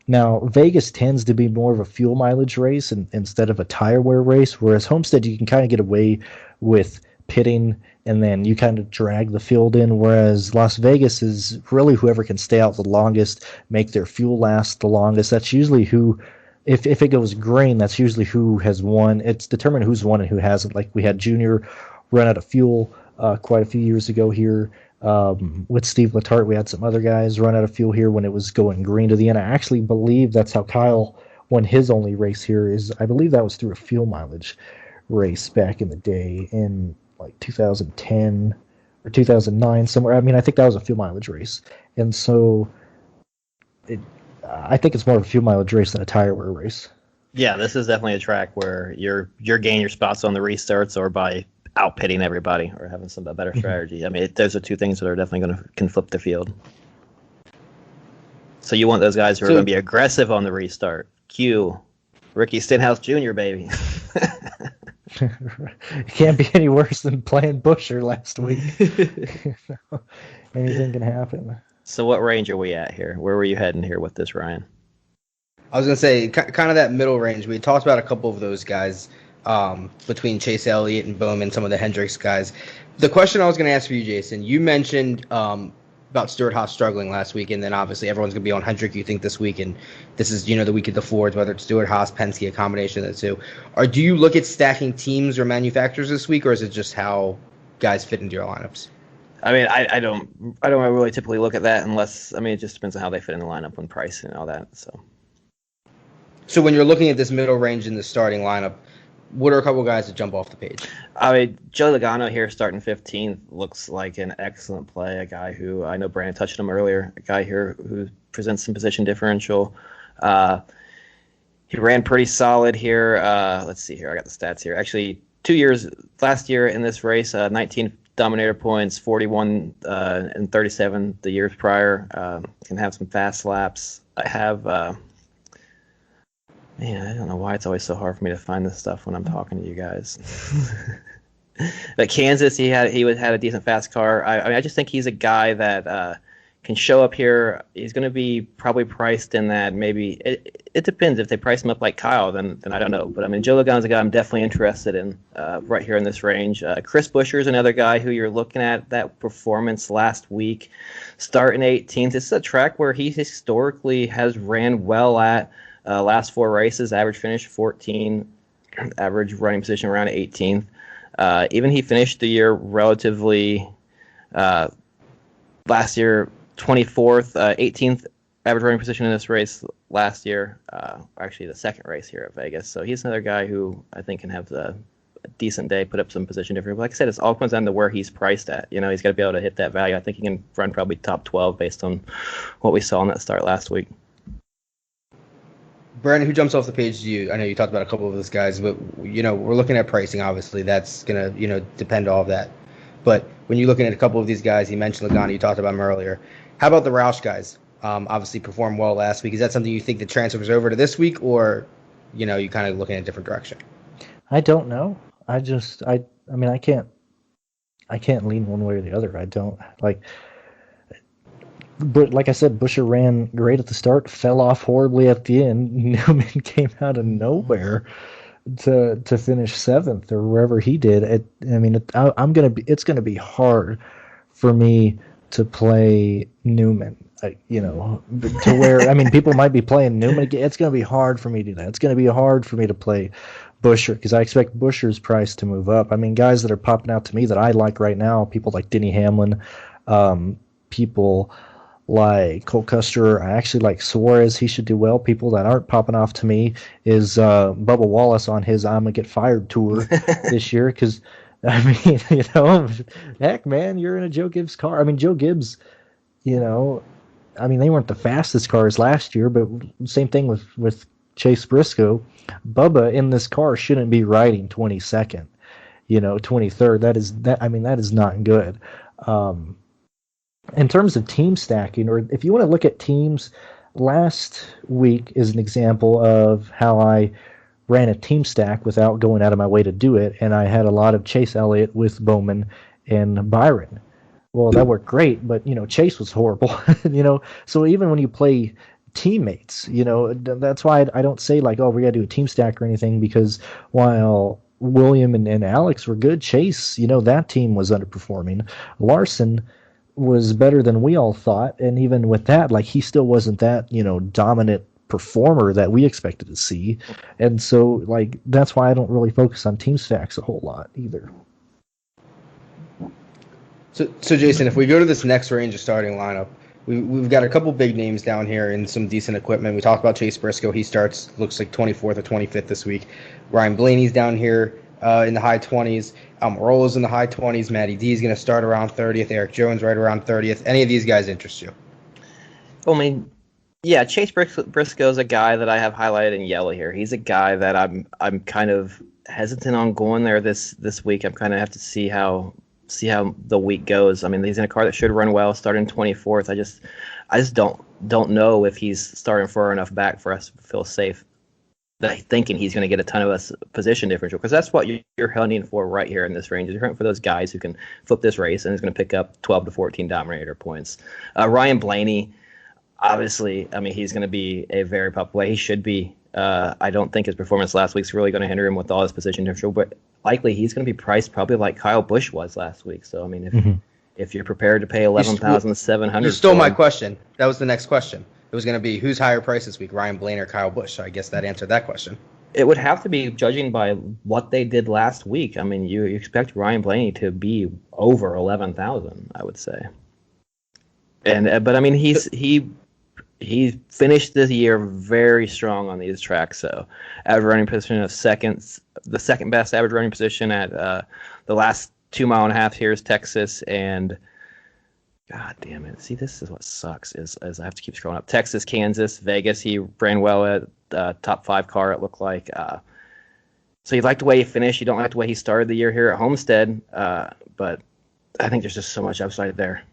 Now, Vegas tends to be more of a fuel mileage race instead of a tire wear race, whereas Homestead, you can kind of get away with pitting, and then you kind of drag the field in, whereas Las Vegas is really whoever can stay out the longest, make their fuel last the longest. That's usually who if it goes green, that's usually who has won. It's determined who's won and who hasn't. Like we had Junior run out of fuel quite a few years ago here. With Steve Letarte, we had some other guys run out of fuel here when it was going green to the end. I actually believe that's how Kyle won his only race here. I believe that was through a fuel mileage race back in the day in like 2010 or 2009 somewhere. I mean, I think that was a fuel mileage race, and so I think it's more of a fuel mileage race than a tire wear race. Yeah, this is definitely a track where you're gaining your spots on the restarts or by outpitting everybody or having some better strategy. I mean, those are two things that are definitely can flip the field. So you want those guys who are going to be aggressive on the restart. Cue Ricky Stenhouse Jr., baby. It can't be any worse than playing Buscher last week. Anything can happen. So what range are we at here? Where were you heading here with this, Ryan? I was going to say, kind of that middle range. We talked about a couple of those guys between Chase Elliott and Bowman, some of the Hendricks guys. The question I was going to ask for you, Jason, you mentioned about Stewart-Haas struggling last week, and then obviously everyone's going to be on Hendrick, you think, this week, and this is, the week of the Fords, whether it's Stewart-Haas, Penske, a combination of the two. Or do you look at stacking teams or manufacturers this week, or is it just how guys fit into your lineups? I mean, I don't really typically look at that unless, I mean, it just depends on how they fit in the lineup and price and all that. So when you're looking at this middle range in the starting lineup, what are a couple guys that jump off the page? I mean, Joe Logano here starting 15th looks like an excellent play. A guy who, I know Brandon touched him earlier, a guy here who presents some position differential. He ran pretty solid here. Let's see here. I got the stats here. Actually, 2 years, last year in this race, 19 Dominator points, 41 and 37 the years prior. Can have some fast laps. I have, man, I don't know why it's always so hard for me to find this stuff when I'm talking to you guys. But Kansas, he had a decent fast car. I mean, I just think he's a guy that can show up here. He's going to be probably priced in that maybe it depends. If they price him up like Kyle, then I don't know. But I mean, Joe Logano's a guy I'm definitely interested in right here in this range. Chris Buescher is another guy who you're looking at that performance last week, starting 18th. This is a track where he historically has ran well at last 4 races, average finish 14, average running position around 18th. Even he finished the year relatively last year 24th, 18th average running position in this race last year. Actually, the second race here at Vegas. So he's another guy who I think can have a decent day, put up some position difference. Like I said, it all comes down to where he's priced at. He's got to be able to hit that value. I think he can run probably top 12 based on what we saw in that start last week. Brandon, who jumps off the page to you? I know you talked about a couple of those guys, but we're looking at pricing. Obviously, that's gonna depend on all of that. But when you're looking at a couple of these guys, you mentioned Logano, you talked about him earlier. How about the Roush guys? Obviously performed well last week. Is that something you think that transfers over to this week, or you kind of looking in a different direction? I don't know. I mean, I can't lean one way or the other. I don't like. But like I said, Buescher ran great at the start, fell off horribly at the end. Newman came out of nowhere to finish 7th or wherever he did. It's gonna be hard for me to play Newman. To where I mean, people might be playing Newman. It's gonna be hard for me to do that. It's gonna be hard for me to play Buescher because I expect Buescher's price to move up. I mean, guys that are popping out to me that I like right now, people like Denny Hamlin, people like Cole Custer. I actually like Suarez. He should do well. People that aren't popping off to me is Bubba Wallace on his I'm Gonna Get Fired tour this year. Because, I mean, heck, man, you're in a Joe Gibbs car. I mean, Joe Gibbs, they weren't the fastest cars last year, but same thing with Chase Briscoe. Bubba in this car shouldn't be riding 22nd, 23rd. That is not good. In terms of team stacking, or if you want to look at teams, last week is an example of how I ran a team stack without going out of my way to do it, and I had a lot of Chase Elliott with Bowman and Byron. Well, that worked great, but Chase was horrible. So even when you play teammates, that's why I don't say like, oh, we got to do a team stack or anything, because while William and Alex were good, Chase, that team was underperforming. Larson was better than we all thought, and even with that, like, he still wasn't that dominant performer that we expected to see. And so, like, that's why I don't really focus on team stacks a whole lot either. So Jason, if we go to this next range of starting lineup, we've got a couple big names down here and some decent equipment. We talked about Chase Briscoe. He starts, looks like 24th or 25th this week. Ryan Blaney's down here in the high 20s. Amarillo's in the high 20s. Matty D's going to start around 30th. Eric Jones right around 30th. Any of these guys interest you? Well, I mean, yeah, Chase Briscoe's a guy that I have highlighted in yellow here. He's a guy that I'm kind of hesitant on going there this week. I'm kind of have to see how the week goes. I mean, he's in a car that should run well, starting 24th. I just don't know if he's starting far enough back for us to feel safe, thinking he's going to get a ton of us position differential, because that's what you're hunting for right here in this range. You're hunting for those guys who can flip this race and is going to pick up 12 to 14 dominator points. Ryan Blaney, obviously, I mean, he's going to be a very popular. He should be. I don't think his performance last week's really going to hinder him with all his position differential, but likely he's going to be priced probably like Kyle Busch was last week. So I mean, if you're prepared to pay $11,700, you stole my question. That was the next question. It was going to be who's higher price this week, Ryan Blaney or Kyle Busch. So I guess that answered that question. It would have to be judging by what they did last week. I mean, you expect Ryan Blaney to be over 11,000, I would say. But I mean, he finished this year very strong on these tracks. So average running position of seconds, the second best average running position at the last 2.5 miles here is Texas, and God damn it. See, this is what sucks is I have to keep scrolling up. Texas, Kansas, Vegas, he ran well at top 5 car, it looked like. So you like the way he finished. You don't like the way he started the year here at Homestead, but I think there's just so much upside there,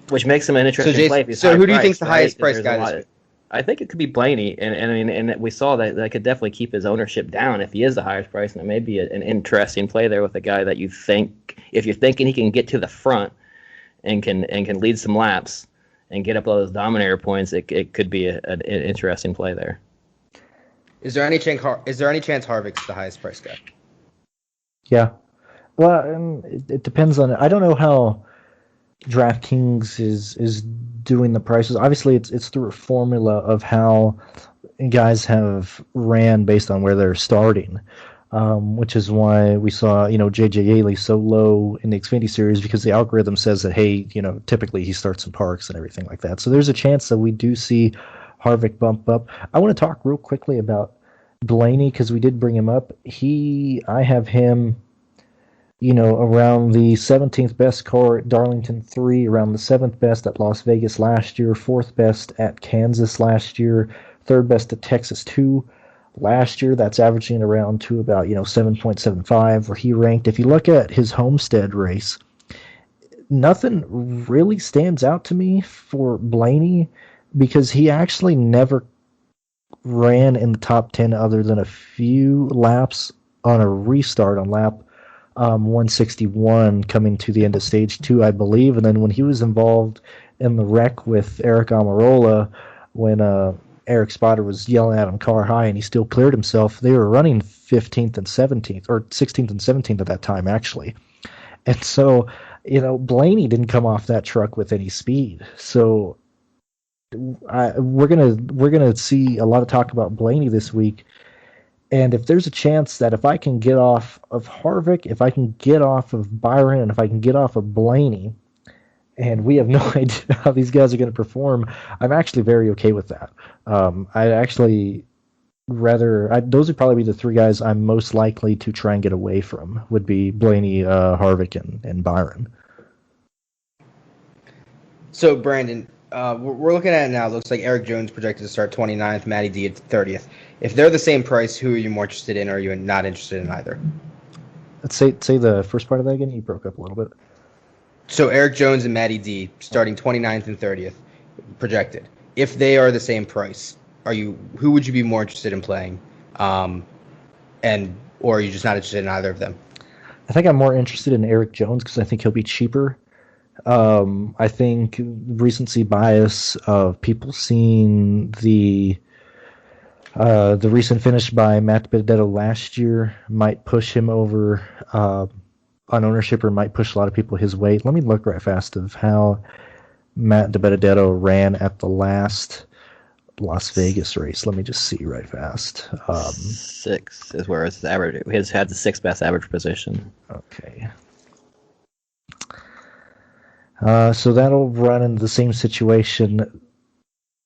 which makes him an interesting play. So who do you think's the highest price guy this week? I think it could be Blaney, and we saw that could definitely keep his ownership down if he is the highest price, and it may be an interesting play there with a guy that you think, if you're thinking he can get to the front and can lead some laps and get up all those dominator points, it could be an interesting play there. Is there any chance Harvick's the highest price guy? Yeah. Well, it depends on. I don't know how DraftKings is doing the prices. Obviously, it's through a formula of how guys have ran based on where they're starting, which is why we saw J.J. Yaley so low in the Xfinity Series, because the algorithm says that, hey, typically he starts in parks and everything like that. So there's a chance that we do see Harvick bump up. I want to talk real quickly about Blaney because we did bring him up. I have him around the 17th best car at Darlington 3, around the 7th best at Las Vegas last year, 4th best at Kansas last year, 3rd best at Texas 2 last year. That's averaging around to about 7.75 where he ranked. If you look at his Homestead race, nothing really stands out to me for Blaney because he actually never ran in the top 10 other than a few laps on a restart on lap 161 coming to the end of stage 2, I believe. And then when he was involved in the wreck with Eric Amarillo, when Eric Spotter was yelling at him car high and he still cleared himself, they were running 15th and 17th, or 16th and 17th at that time, actually. And so, Blaney didn't come off that truck with any speed. So we're gonna see a lot of talk about Blaney this week. And if there's a chance that if I can get off of Harvick, if I can get off of Byron, and if I can get off of Blaney, and we have no idea how these guys are going to perform, I'm actually very okay with that. I'd actually those would probably be the 3 guys I'm most likely to try and get away from, would be Blaney, Harvick, and Byron. So, Brandon, we're looking at it now. It looks like Eric Jones projected to start 29th, Matty D at 30th. If they're the same price, who are you more interested in, or are you not interested in either? Let's say the first part of that again. You broke up a little bit. So Eric Jones and Matty D starting 29th and 30th projected. If they are the same price, who would you be more interested in playing? Or are you just not interested in either of them? I think I'm more interested in Eric Jones because I think he'll be cheaper. I think recency bias of people seeing the recent finish by Matt DiBenedetto last year might push him over on ownership, or might push a lot of people his way. Let me look right fast of how Matt DiBenedetto ran at the last Las Vegas race. Let me just see right fast. 6 is where his average. He's had the 6th best average position. Okay. So that'll run into the same situation,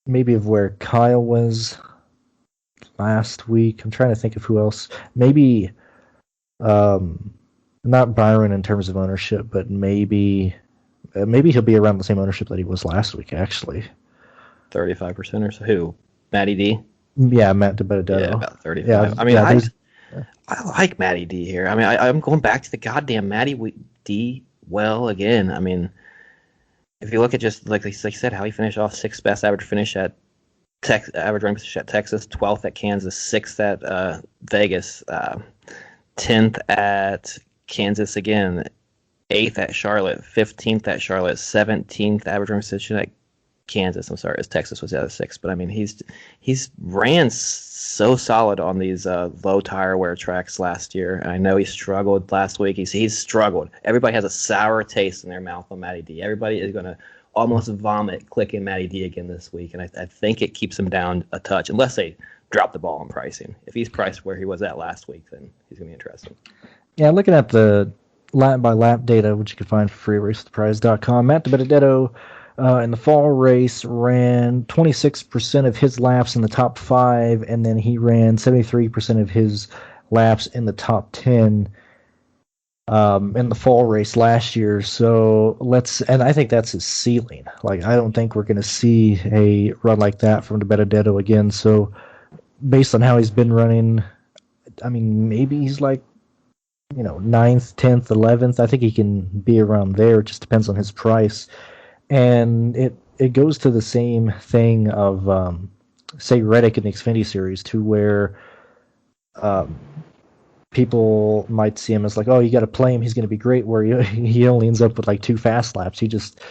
maybe of where Kyle was last week. I'm trying to think of who else. Maybe, not Byron in terms of ownership, but maybe he'll be around the same ownership that he was last week, actually. 35% or so. Who? Matty D? Yeah, Matt DiBenedetto. Yeah, about 35. Yeah, I mean, yeah, I like Matty D here. I mean, I'm going back to the goddamn Matty D well again. I mean, if you look at just like you said, how he finished off 6th best average finish at average running position at Texas, 12th at Kansas, 6th at Vegas, 10th at Kansas again, 8th at Charlotte, 15th at Charlotte, 17th average running position at Kansas. I'm sorry, as Texas was the other 6th, but I mean he's ran so solid on these low tire wear tracks last year. I know he struggled last week. He's struggled. Everybody has a sour taste in their mouth on Matty D. Everybody is going to almost vomit clicking Matty D again this week, and I think it keeps him down a touch, unless they drop the ball on pricing. If he's priced where he was at last week, then he's going to be interesting. Yeah, looking at the lap by lap data, which you can find for free at racewiththeprize.com, Matt DiBenedetto in the fall race ran 26% of his laps in the top 5, and then he ran 73% of his laps in the top 10 in the fall race last year. So and I think that's his ceiling. Like, I don't think we're going to see a run like that from DiBenedetto again. So based on how he's been running, I mean, maybe he's like, 9th, 10th, 11th. I think he can be around there. It just depends on his price. And it goes to the same thing of, say, Reddick in the Xfinity Series, to where people might see him as like, oh, you got to play him, he's going to be great, where he only ends up with like 2 fast laps. He just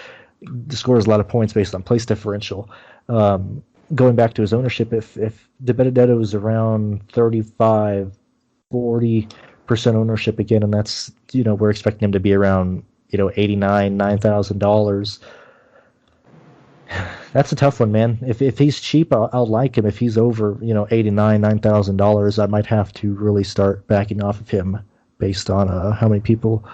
scores a lot of points based on place differential. Going back to his ownership, if DiBenedetto is around 35, 40% ownership again, and that's, we're expecting him to be around, $89,000, $9,000. That's a tough one, man. If he's cheap, I'll like him. If he's over, $89,000, $9,000, I might have to really start backing off of him based on how many people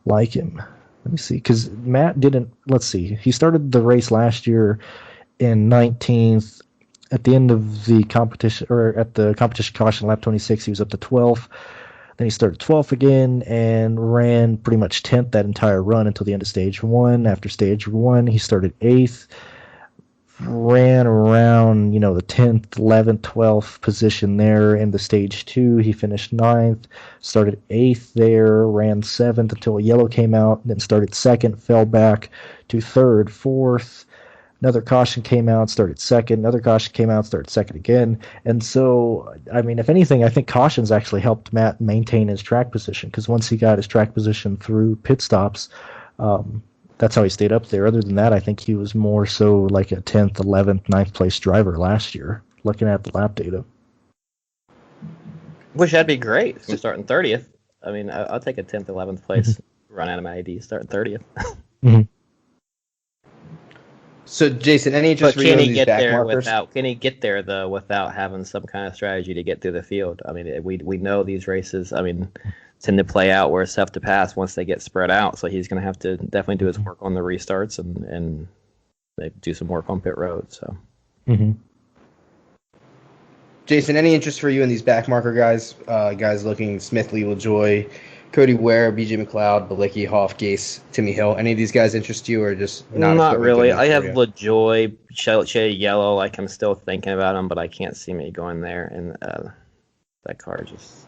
like him. Let me see, because Matt didn't. Let's see. He started the race last year in 19th. At the end of the competition, or at the competition caution lap 26, he was up to 12th. Then he started 12th again and ran pretty much 10th that entire run until the end of stage 1. After stage 1, he started 8th. Ran around, the 10th, 11th, 12th position there. In the stage 2, he finished 9th, started 8th there, ran 7th until a yellow came out, then started 2nd, fell back to 3rd, 4th. Another caution came out, started 2nd. Another caution came out, started 2nd again. And so, I mean, if anything, I think cautions actually helped Matt maintain his track position, because once he got his track position through pit stops, that's how he stayed up there. Other than that, I think he was more so like a 10th, 11th, 9th place driver last year, looking at the lap data. Which that'd be great, to start in 30th. I mean, I'll take a 10th, 11th place run out of my ID, start in 30th. Mm-hmm. So, Jason, any interest But for you can in he these get back there markers? can he get there though without having some kind of strategy to get through the field? I mean, we know these races, I mean, tend to play out where it's tough to pass once they get spread out. So he's going to have to definitely do his work on the restarts and maybe do some work on pit road. So, Jason, any interest for you in these back marker guys? Guys looking Smith, Lee, LaJoy, Cody Ware, BJ McLeod, Balicki, Hoff, Gase, Timmy Hill. Any of these guys interest you, or just not really? I have you? LaJoy, Shea Yellow. Like, I'm still thinking about him, but I can't see me going there. And that car just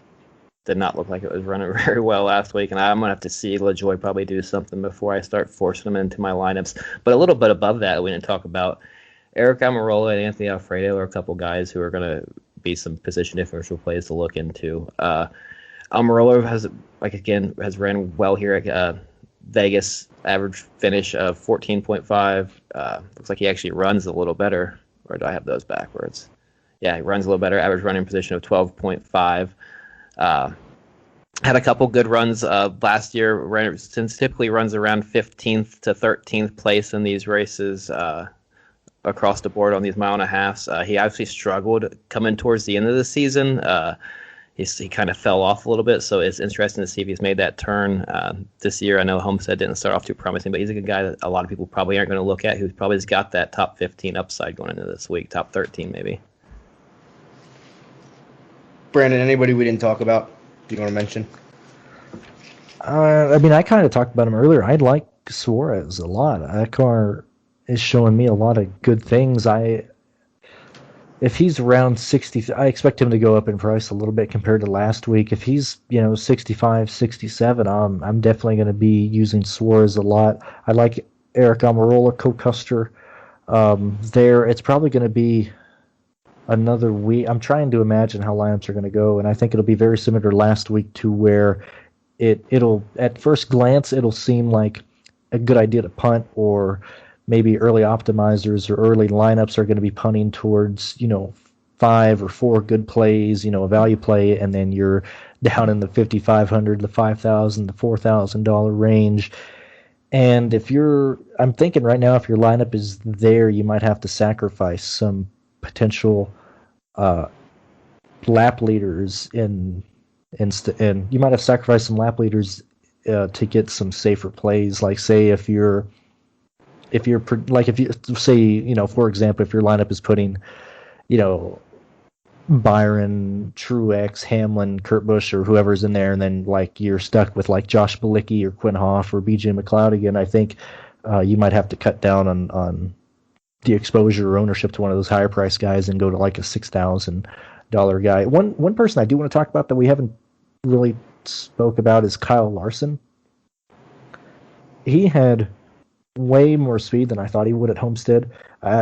did not look like it was running very well last week. And I'm going to have to see LaJoy probably do something before I start forcing him into my lineups. But a little bit above that, we didn't talk about Eric Amarillo and Anthony Alfredo are a couple guys who are going to be some position differential plays to look into. Amarillo has ran well here at Vegas, average finish of 14.5. Looks like he actually runs a little better. Or do I have those backwards? Yeah, he runs a little better. Average running position of 12.5. Had a couple good runs last year. Since typically runs around 15th to 13th place in these races. across the board on these mile and a halves. He actually struggled coming towards the end of the season. He kind of fell off a little bit, so it's interesting to see if he's made that turn this year. I know Homestead didn't start off too promising, but he's a good guy that a lot of people probably aren't going to look at, who's probably has got that top 15 upside going into this week, top 13 maybe. Brandon, anybody we didn't talk about? Do you want to mention? I mean, I kind of talked about him earlier. I like Suarez a lot. That car is showing me a lot of good things. If he's around 60, I expect him to go up in price a little bit compared to last week. If he's 65, 67, I'm definitely going to be using Suarez a lot. I like Eric Amarillo, co-custer there. It's probably going to be another week. I'm trying to imagine how lineups are going to go, and I think it'll be very similar to last week, to where it'll at first glance it'll seem like a good idea to punt, or maybe early optimizers or early lineups are going to be punting towards 5 or 4 good plays, a value play, and then you're down in the $5,500, the $5,000, the $4,000 range. And I'm thinking right now, if your lineup is there, you might have to sacrifice some potential lap leaders and you might have sacrificed some lap leaders to get some safer plays. Like, say if you say, for example, if your lineup is putting Byron, Truex, Hamlin, Kurt Busch, or whoever's in there, and then you're stuck with Josh Bilicki or Quinn Hoff or BJ McLeod again, I think you might have to cut down on the exposure or ownership to one of those higher price guys and go to a $6,000 guy. One person I do want to talk about that we haven't really spoke about is Kyle Larson. He had way more speed than I thought he would at Homestead.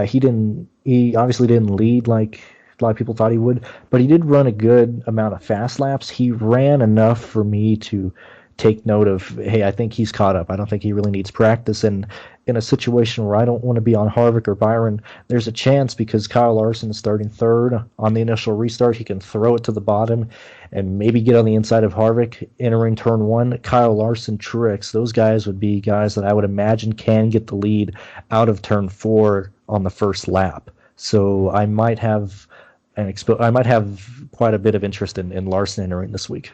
He obviously didn't lead like a lot of people thought he would, but he did run a good amount of fast laps. He ran enough for me to take note of, hey, I think he's caught up. I don't think he really needs practice. And in a situation where I don't want to be on Harvick or Byron, there's a chance, because Kyle Larson is starting third on the initial restart, he can throw it to the bottom and maybe get on the inside of Harvick entering turn 1. Kyle Larson, Truex, those guys would be guys that I would imagine can get the lead out of turn 4 on the first lap. So I might have quite a bit of interest in Larson entering this week.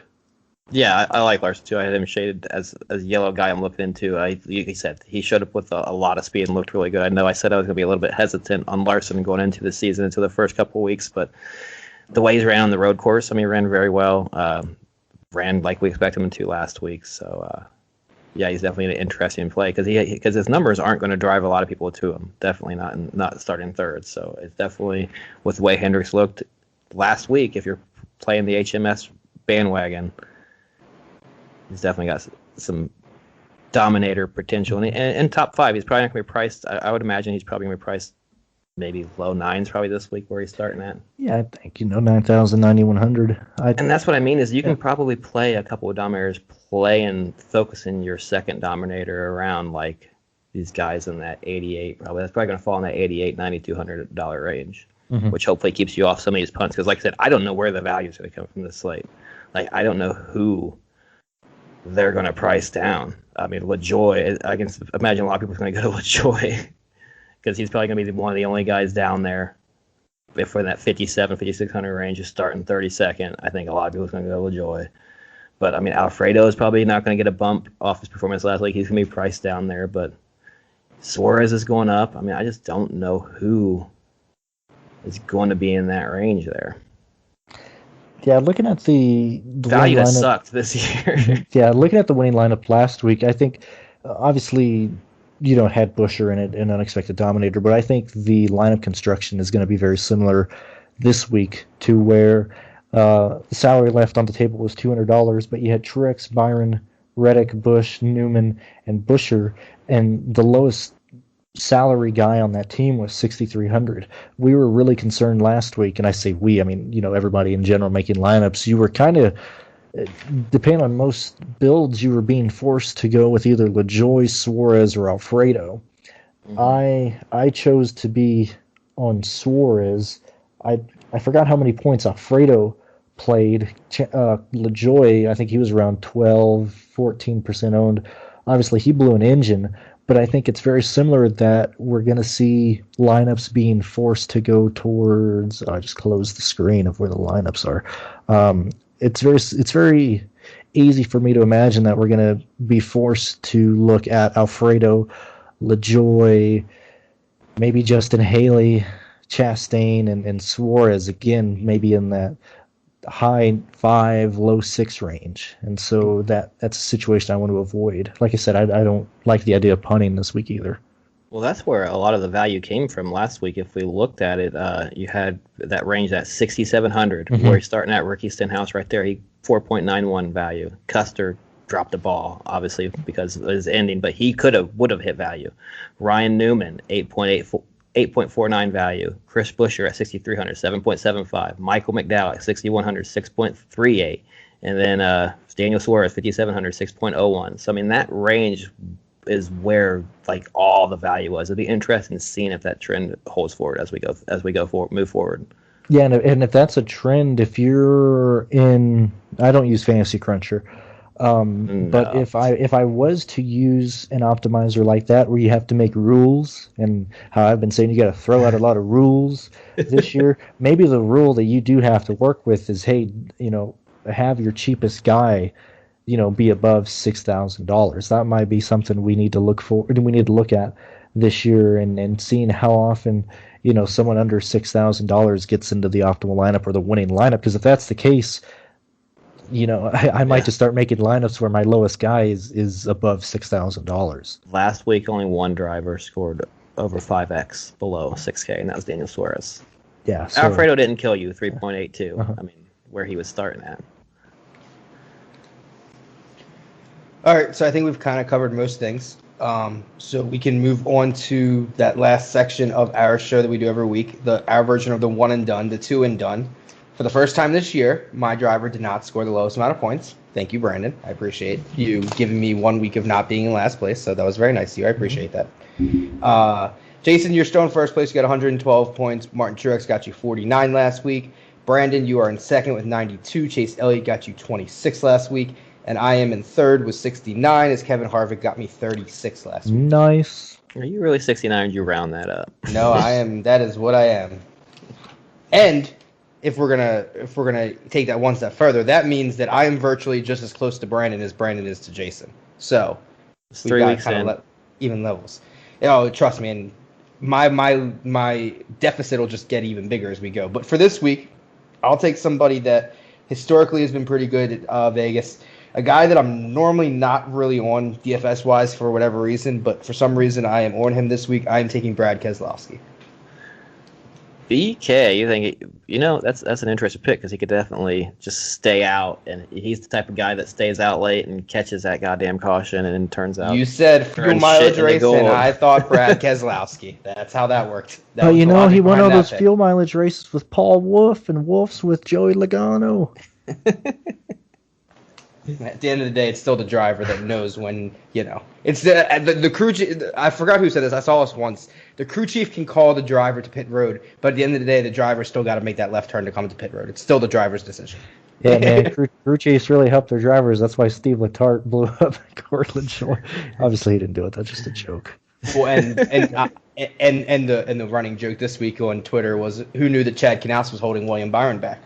Yeah, I like Larson too. I had him shaded as a yellow guy I'm looking into. He said he showed up with a lot of speed and looked really good. I know I said I was going to be a little bit hesitant on Larson going into the season, into the first couple of weeks, but the way he's ran on the road course, he ran very well. Ran like we expected him to last week. So, yeah, he's definitely an interesting play because his numbers aren't going to drive a lot of people to him. Definitely not starting third. So it's definitely, with the way Hendricks looked last week, if you're playing the HMS bandwagon, he's definitely got some dominator potential. And top 5, he's probably not going to be priced. I would imagine he's probably going to be priced maybe low 9s probably this week, where he's starting at. Yeah, I think 9,000, 9,100. And that's what I mean is you can probably play a couple of dominators, focusing your second dominator around these guys in that 88. That's probably going to fall in that 88, $9,200 range, which hopefully keeps you off some of these punts. Because like I said, I don't know where the value is going to come from this slate. I don't know who they're going to price down. LaJoy, I can imagine a lot of people are going to go to LaJoy because he's probably going to be one of the only guys down there. If we're in that 5,600 range, just starting 32nd, I think a lot of people are going to go to LaJoy. But, Alfredo is probably not going to get a bump off his performance last week. He's going to be priced down there. But Suarez is going up. I just don't know who is going to be in that range there. Yeah, looking at the value that sucked this year. Yeah, looking at the winning lineup last week, I think obviously had Buescher in it, an unexpected dominator, but I think the lineup construction is going to be very similar this week to where the salary left on the table was $200, but you had Truex, Byron, Reddick, Busch, Newman, and Buescher, and the lowest salary guy on that team was $6,300. We were really concerned last week, and I say we, everybody in general making lineups, you were kind of, depending on most builds, you were being forced to go with either LaJoy, Suarez, or Alfredo. I chose to be on Suarez. I forgot how many points Alfredo played. LaJoy, I think he was around 12, 14% owned. Obviously, he blew an engine, but I think it's very similar that we're going to see lineups being forced to go towards. I just closed the screen of where the lineups are. It's very easy for me to imagine that we're going to be forced to look at Alfredo, LaJoy, maybe Justin Haley, Chastain, and Suarez again, maybe in that high 5, low 6 range. And so that's a situation I want to avoid. Like I said, I don't like the idea of punting this week either. Well, that's where a lot of the value came from last week. If we looked at it, you had that range at 6,700, where he's starting at Ricky Stenhouse right there. He 4.91 value. Custer dropped the ball, obviously, because of his ending, but he would have hit value. Ryan Newman, 8.49 value. Chris Buescher at 6,300, 7.75. Michael McDowell at 6,100, 6.38. And then Daniel Suarez, 5,700, 6.01. So, I mean, that range is where like all the value was. It'd be interesting seeing if that trend holds forward as we move forward. Yeah, and if that's a trend, if you're in, I don't use Fantasy Cruncher, but if I was to use an optimizer like that where you have to make rules, and how I've been saying you got to throw out a lot of rules this year, maybe the rule that you do have to work with is, hey, have your cheapest guy, be above $6,000. That might be something we need to look at this year, and seeing how often someone under $6,000 gets into the optimal lineup or the winning lineup. Because if that's the case, I might just start making lineups where my lowest guy is above $6,000. Last week, only one driver scored over 5x below 6K, and that was Daniel Suarez. Yeah, so, Alfredo didn't kill you, 3.82. I mean, where he was starting at. All right, so I think we've kind of covered most things. So we can move on to that last section of our show that we do every week, our version of the one and done, the two and done. For the first time this year, my driver did not score the lowest amount of points. Thank you, Brandon. I appreciate you giving me 1 week of not being in last place, so that was very nice of you. I appreciate that. Jason, you're still in first place. You got 112 points. Martin Truex got you 49 last week. Brandon, you are in second with 92. Chase Elliott got you 26 last week. And I am in third with 69, as Kevin Harvick got me 36 last week. Nice. Are you really 69, or did you round that up? No, I am. That is what I am. And if we're gonna take that one step further, that means that I am virtually just as close to Brandon as Brandon is to Jason. So it's 3 weeks in. Even levels. Oh, trust me, and my deficit will just get even bigger as we go. But for this week, I'll take somebody that historically has been pretty good at Vegas. A guy that I'm normally not really on DFS-wise for whatever reason, but for some reason I am on him this week. I am taking Brad Keselowski. BK, you think that's an interesting pick because he could definitely just stay out, and he's the type of guy that stays out late and catches that goddamn caution, and it turns out you said fuel mileage race, and I thought Brad Keselowski. That's how that worked. He won all those fuel mileage races with Paul Wolf and Wolf's with Joey Logano. At the end of the day, it's still the driver that knows when, It's the crew chief. I forgot who said this. I saw this once. The crew chief can call the driver to pit road, but at the end of the day, the driver still got to make that left turn to come to pit road. It's still the driver's decision. Yeah, man, crew chiefs really help their drivers. That's why Steve Letarte blew up Cortland Shore. Obviously, he didn't do it. That's just a joke. Well, and the running joke this week on Twitter was, who knew that Chad Knaus was holding William Byron back?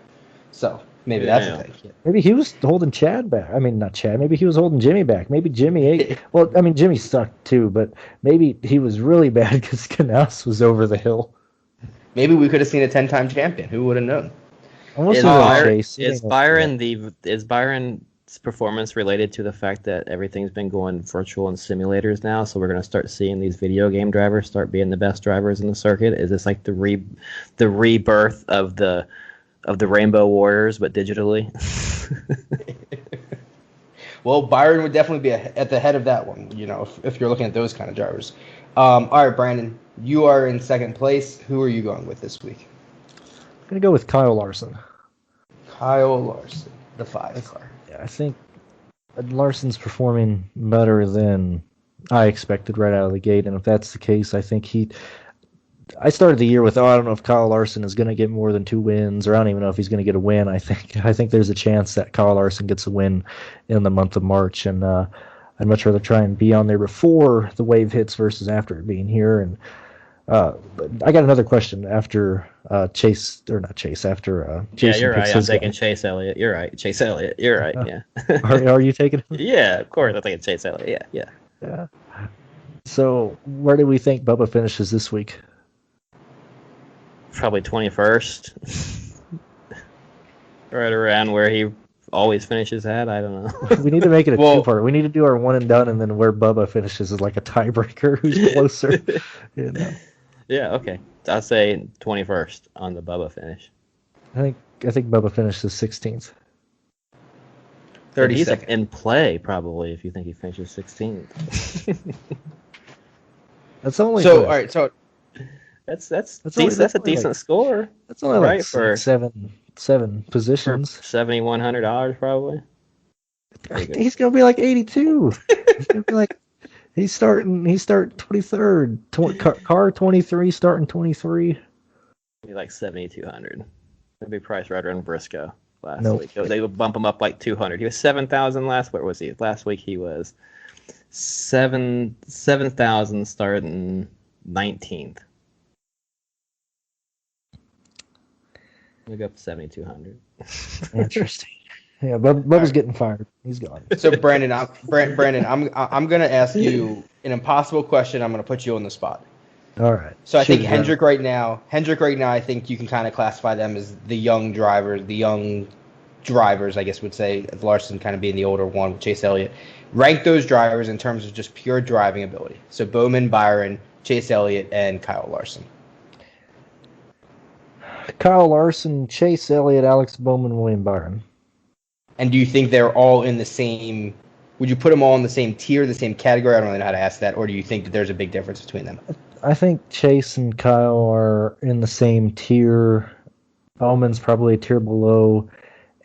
So maybe that's the thing. Maybe he was holding Chad back. I mean, not Chad. Maybe he was holding Jimmy back. Maybe Jimmy ate. Well, I mean, Jimmy sucked too, but maybe he was really bad because Knaus was over the hill. Maybe we could have seen a 10-time champion. Who would have known? Is Byron's performance related to the fact that everything's been going virtual and simulators now? So we're going to start seeing these video game drivers start being the best drivers in the circuit. Is this like the rebirth of the Rainbow Warriors, but digitally? Well, Byron would definitely be at the head of that one, if you're looking at those kind of drivers. All right, Brandon, you are in second place. Who are you going with this week? I'm going to go with Kyle Larson. Kyle Larson, the 5 car. Yeah, I think Larson's performing better than I expected right out of the gate, and if that's the case, I think I started the year with, I don't know if Kyle Larson is going to get more than 2 wins, or I don't even know if he's going to get a win. I think there's a chance that Kyle Larson gets a win in the month of March, and I'd much rather try and be on there before the wave hits versus after it being here. And but I got another question after Chase, or not Chase, after Jason. Yeah, you're picks right. I'm his taking guy. Chase Elliott. You're right. Chase Elliott. You're right. Yeah. Are you taking him? Yeah, of course. I'm taking Chase Elliott. Yeah. Yeah. So where do we think Bubba finishes this week? Probably 21st. Right around where he always finishes at. I don't know. We need to make it a Well- two-part. We need to do our one and done, and then where Bubba finishes is like a tiebreaker. Who's closer? You know? Yeah, okay. I'll say 21st on the Bubba finish. I think Bubba finishes 16th. 30 He's seconds. in play, probably, if you think he finishes 16th. That's only So, all right. So, That's only- that's a only decent like- score that's only right, like for- seven for positions. $7,100 probably. Pretty good. He's gonna be like 82. He's gonna be like he's starting 23rd. Car 23 starting 23. Be like 7,200. That'd be priced right around Briscoe last Nope. week. They would bump him up like 200. He was 7,000 last. Where was he? Last week he was 7,000 starting 19th. We go up to 7,200. Interesting. Yeah, Bubba's getting fired. He's gone. so Brandon, I'm gonna ask you an impossible question. I'm gonna put you on the spot. All right. So I Shoot think it down. Hendrick right now, I think you can kind of classify them as the young drivers, I guess would say, Larson kind of being the older one with Chase Elliott. Rank those drivers in terms of just pure driving ability. So Bowman, Byron, Chase Elliott, and Kyle Larson. Kyle Larson, Chase Elliott, Alex Bowman, William Byron. And do you think they're all in the same, would you put them all in the same tier, the same category? I don't really know how to ask that. Or do you think that there's a big difference between them? I think Chase and Kyle are in the same tier. Bowman's probably a tier below,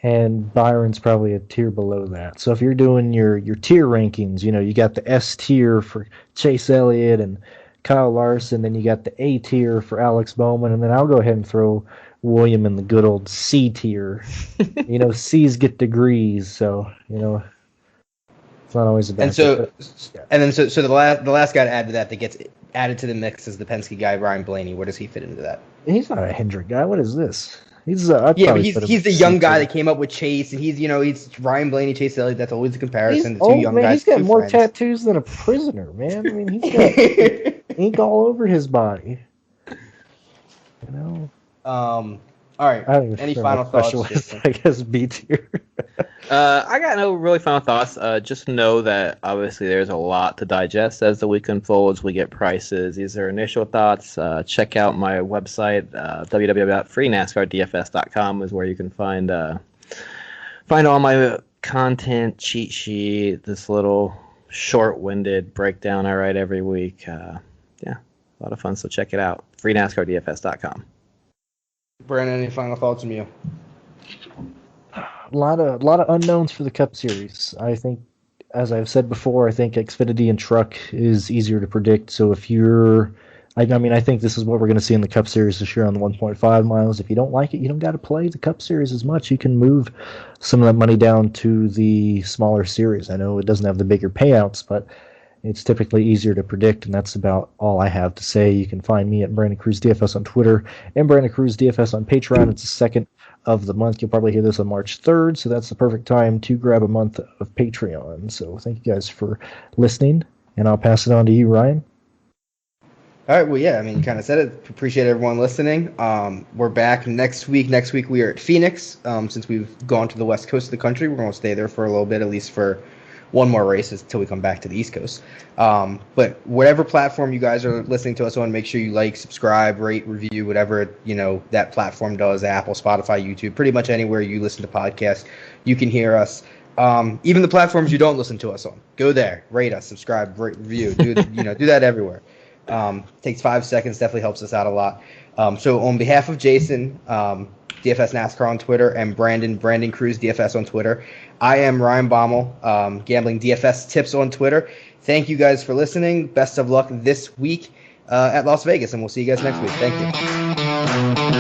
and Byron's probably a tier below that. So if you're doing your tier rankings, you got the S tier for Chase Elliott and Kyle Larson, then you got the A tier for Alex Bowman, and then I'll go ahead and throw William in the good old C tier. C's get degrees, so it's not always a bad And so, thing. and then so the last guy to add to that gets added to the mix is the Penske guy, Ryan Blaney. Where does he fit into that? He's not a Hendrick guy. What is this? He's Yeah, but he's the young guy that came up with Chase, and he's Ryan Blaney, Chase Elliott. That's always a comparison. He's The two young man. guys. He's got two more friends. tattoos than a prisoner, man. I mean, he's got ink all over his body. All right. I don't even Any know final what thoughts? special is. Jason? I guess B tier. I got no really final thoughts. Just know that obviously there's a lot to digest as the week unfolds. We get prices. These are initial thoughts. Check out my website, www.freenascardfs.com is where you can find all my content, cheat sheet, this little short-winded breakdown I write every week. Yeah, a lot of fun, so check it out. freenascardfs.com. Brandon, any final thoughts from you? A lot of unknowns for the Cup Series. I think, as I've said before, I think Xfinity and Truck is easier to predict. So if you're, I think this is what we're going to see in the Cup Series this year on the 1.5 miles. If you don't like it, you don't got to play the Cup Series as much. You can move some of that money down to the smaller series. I know it doesn't have the bigger payouts, but it's typically easier to predict, and that's about all I have to say. You can find me at Brandon Cruz DFS on Twitter and Brandon Cruz DFS on Patreon. It's the second of the month. You'll probably hear this on March 3rd, so that's the perfect time to grab a month of Patreon. So thank you guys for listening, and I'll pass it on to you, Ryan. All right. Well, yeah. You kind of said it. Appreciate everyone listening. We're back next week. Next week we are at Phoenix. Since we've gone to the west coast of the country, we're going to stay there for a little bit, at least for one more race until we come back to the East Coast. But whatever platform you guys are listening to us on, make sure you like, subscribe, rate, review, whatever that platform does. Apple, Spotify, YouTube, pretty much anywhere you listen to podcasts, you can hear us. Even the platforms you don't listen to us on, go there, rate us, subscribe, rate, review. Do that everywhere. Takes 5 seconds, definitely helps us out a lot. So on behalf of Jason, DFS NASCAR on Twitter, and Brandon Cruz DFS on Twitter, I am Ryan Baumel, Gambling DFS Tips on Twitter. Thank you guys for listening. Best of luck this week at Las Vegas, and we'll see you guys next week. Thank you.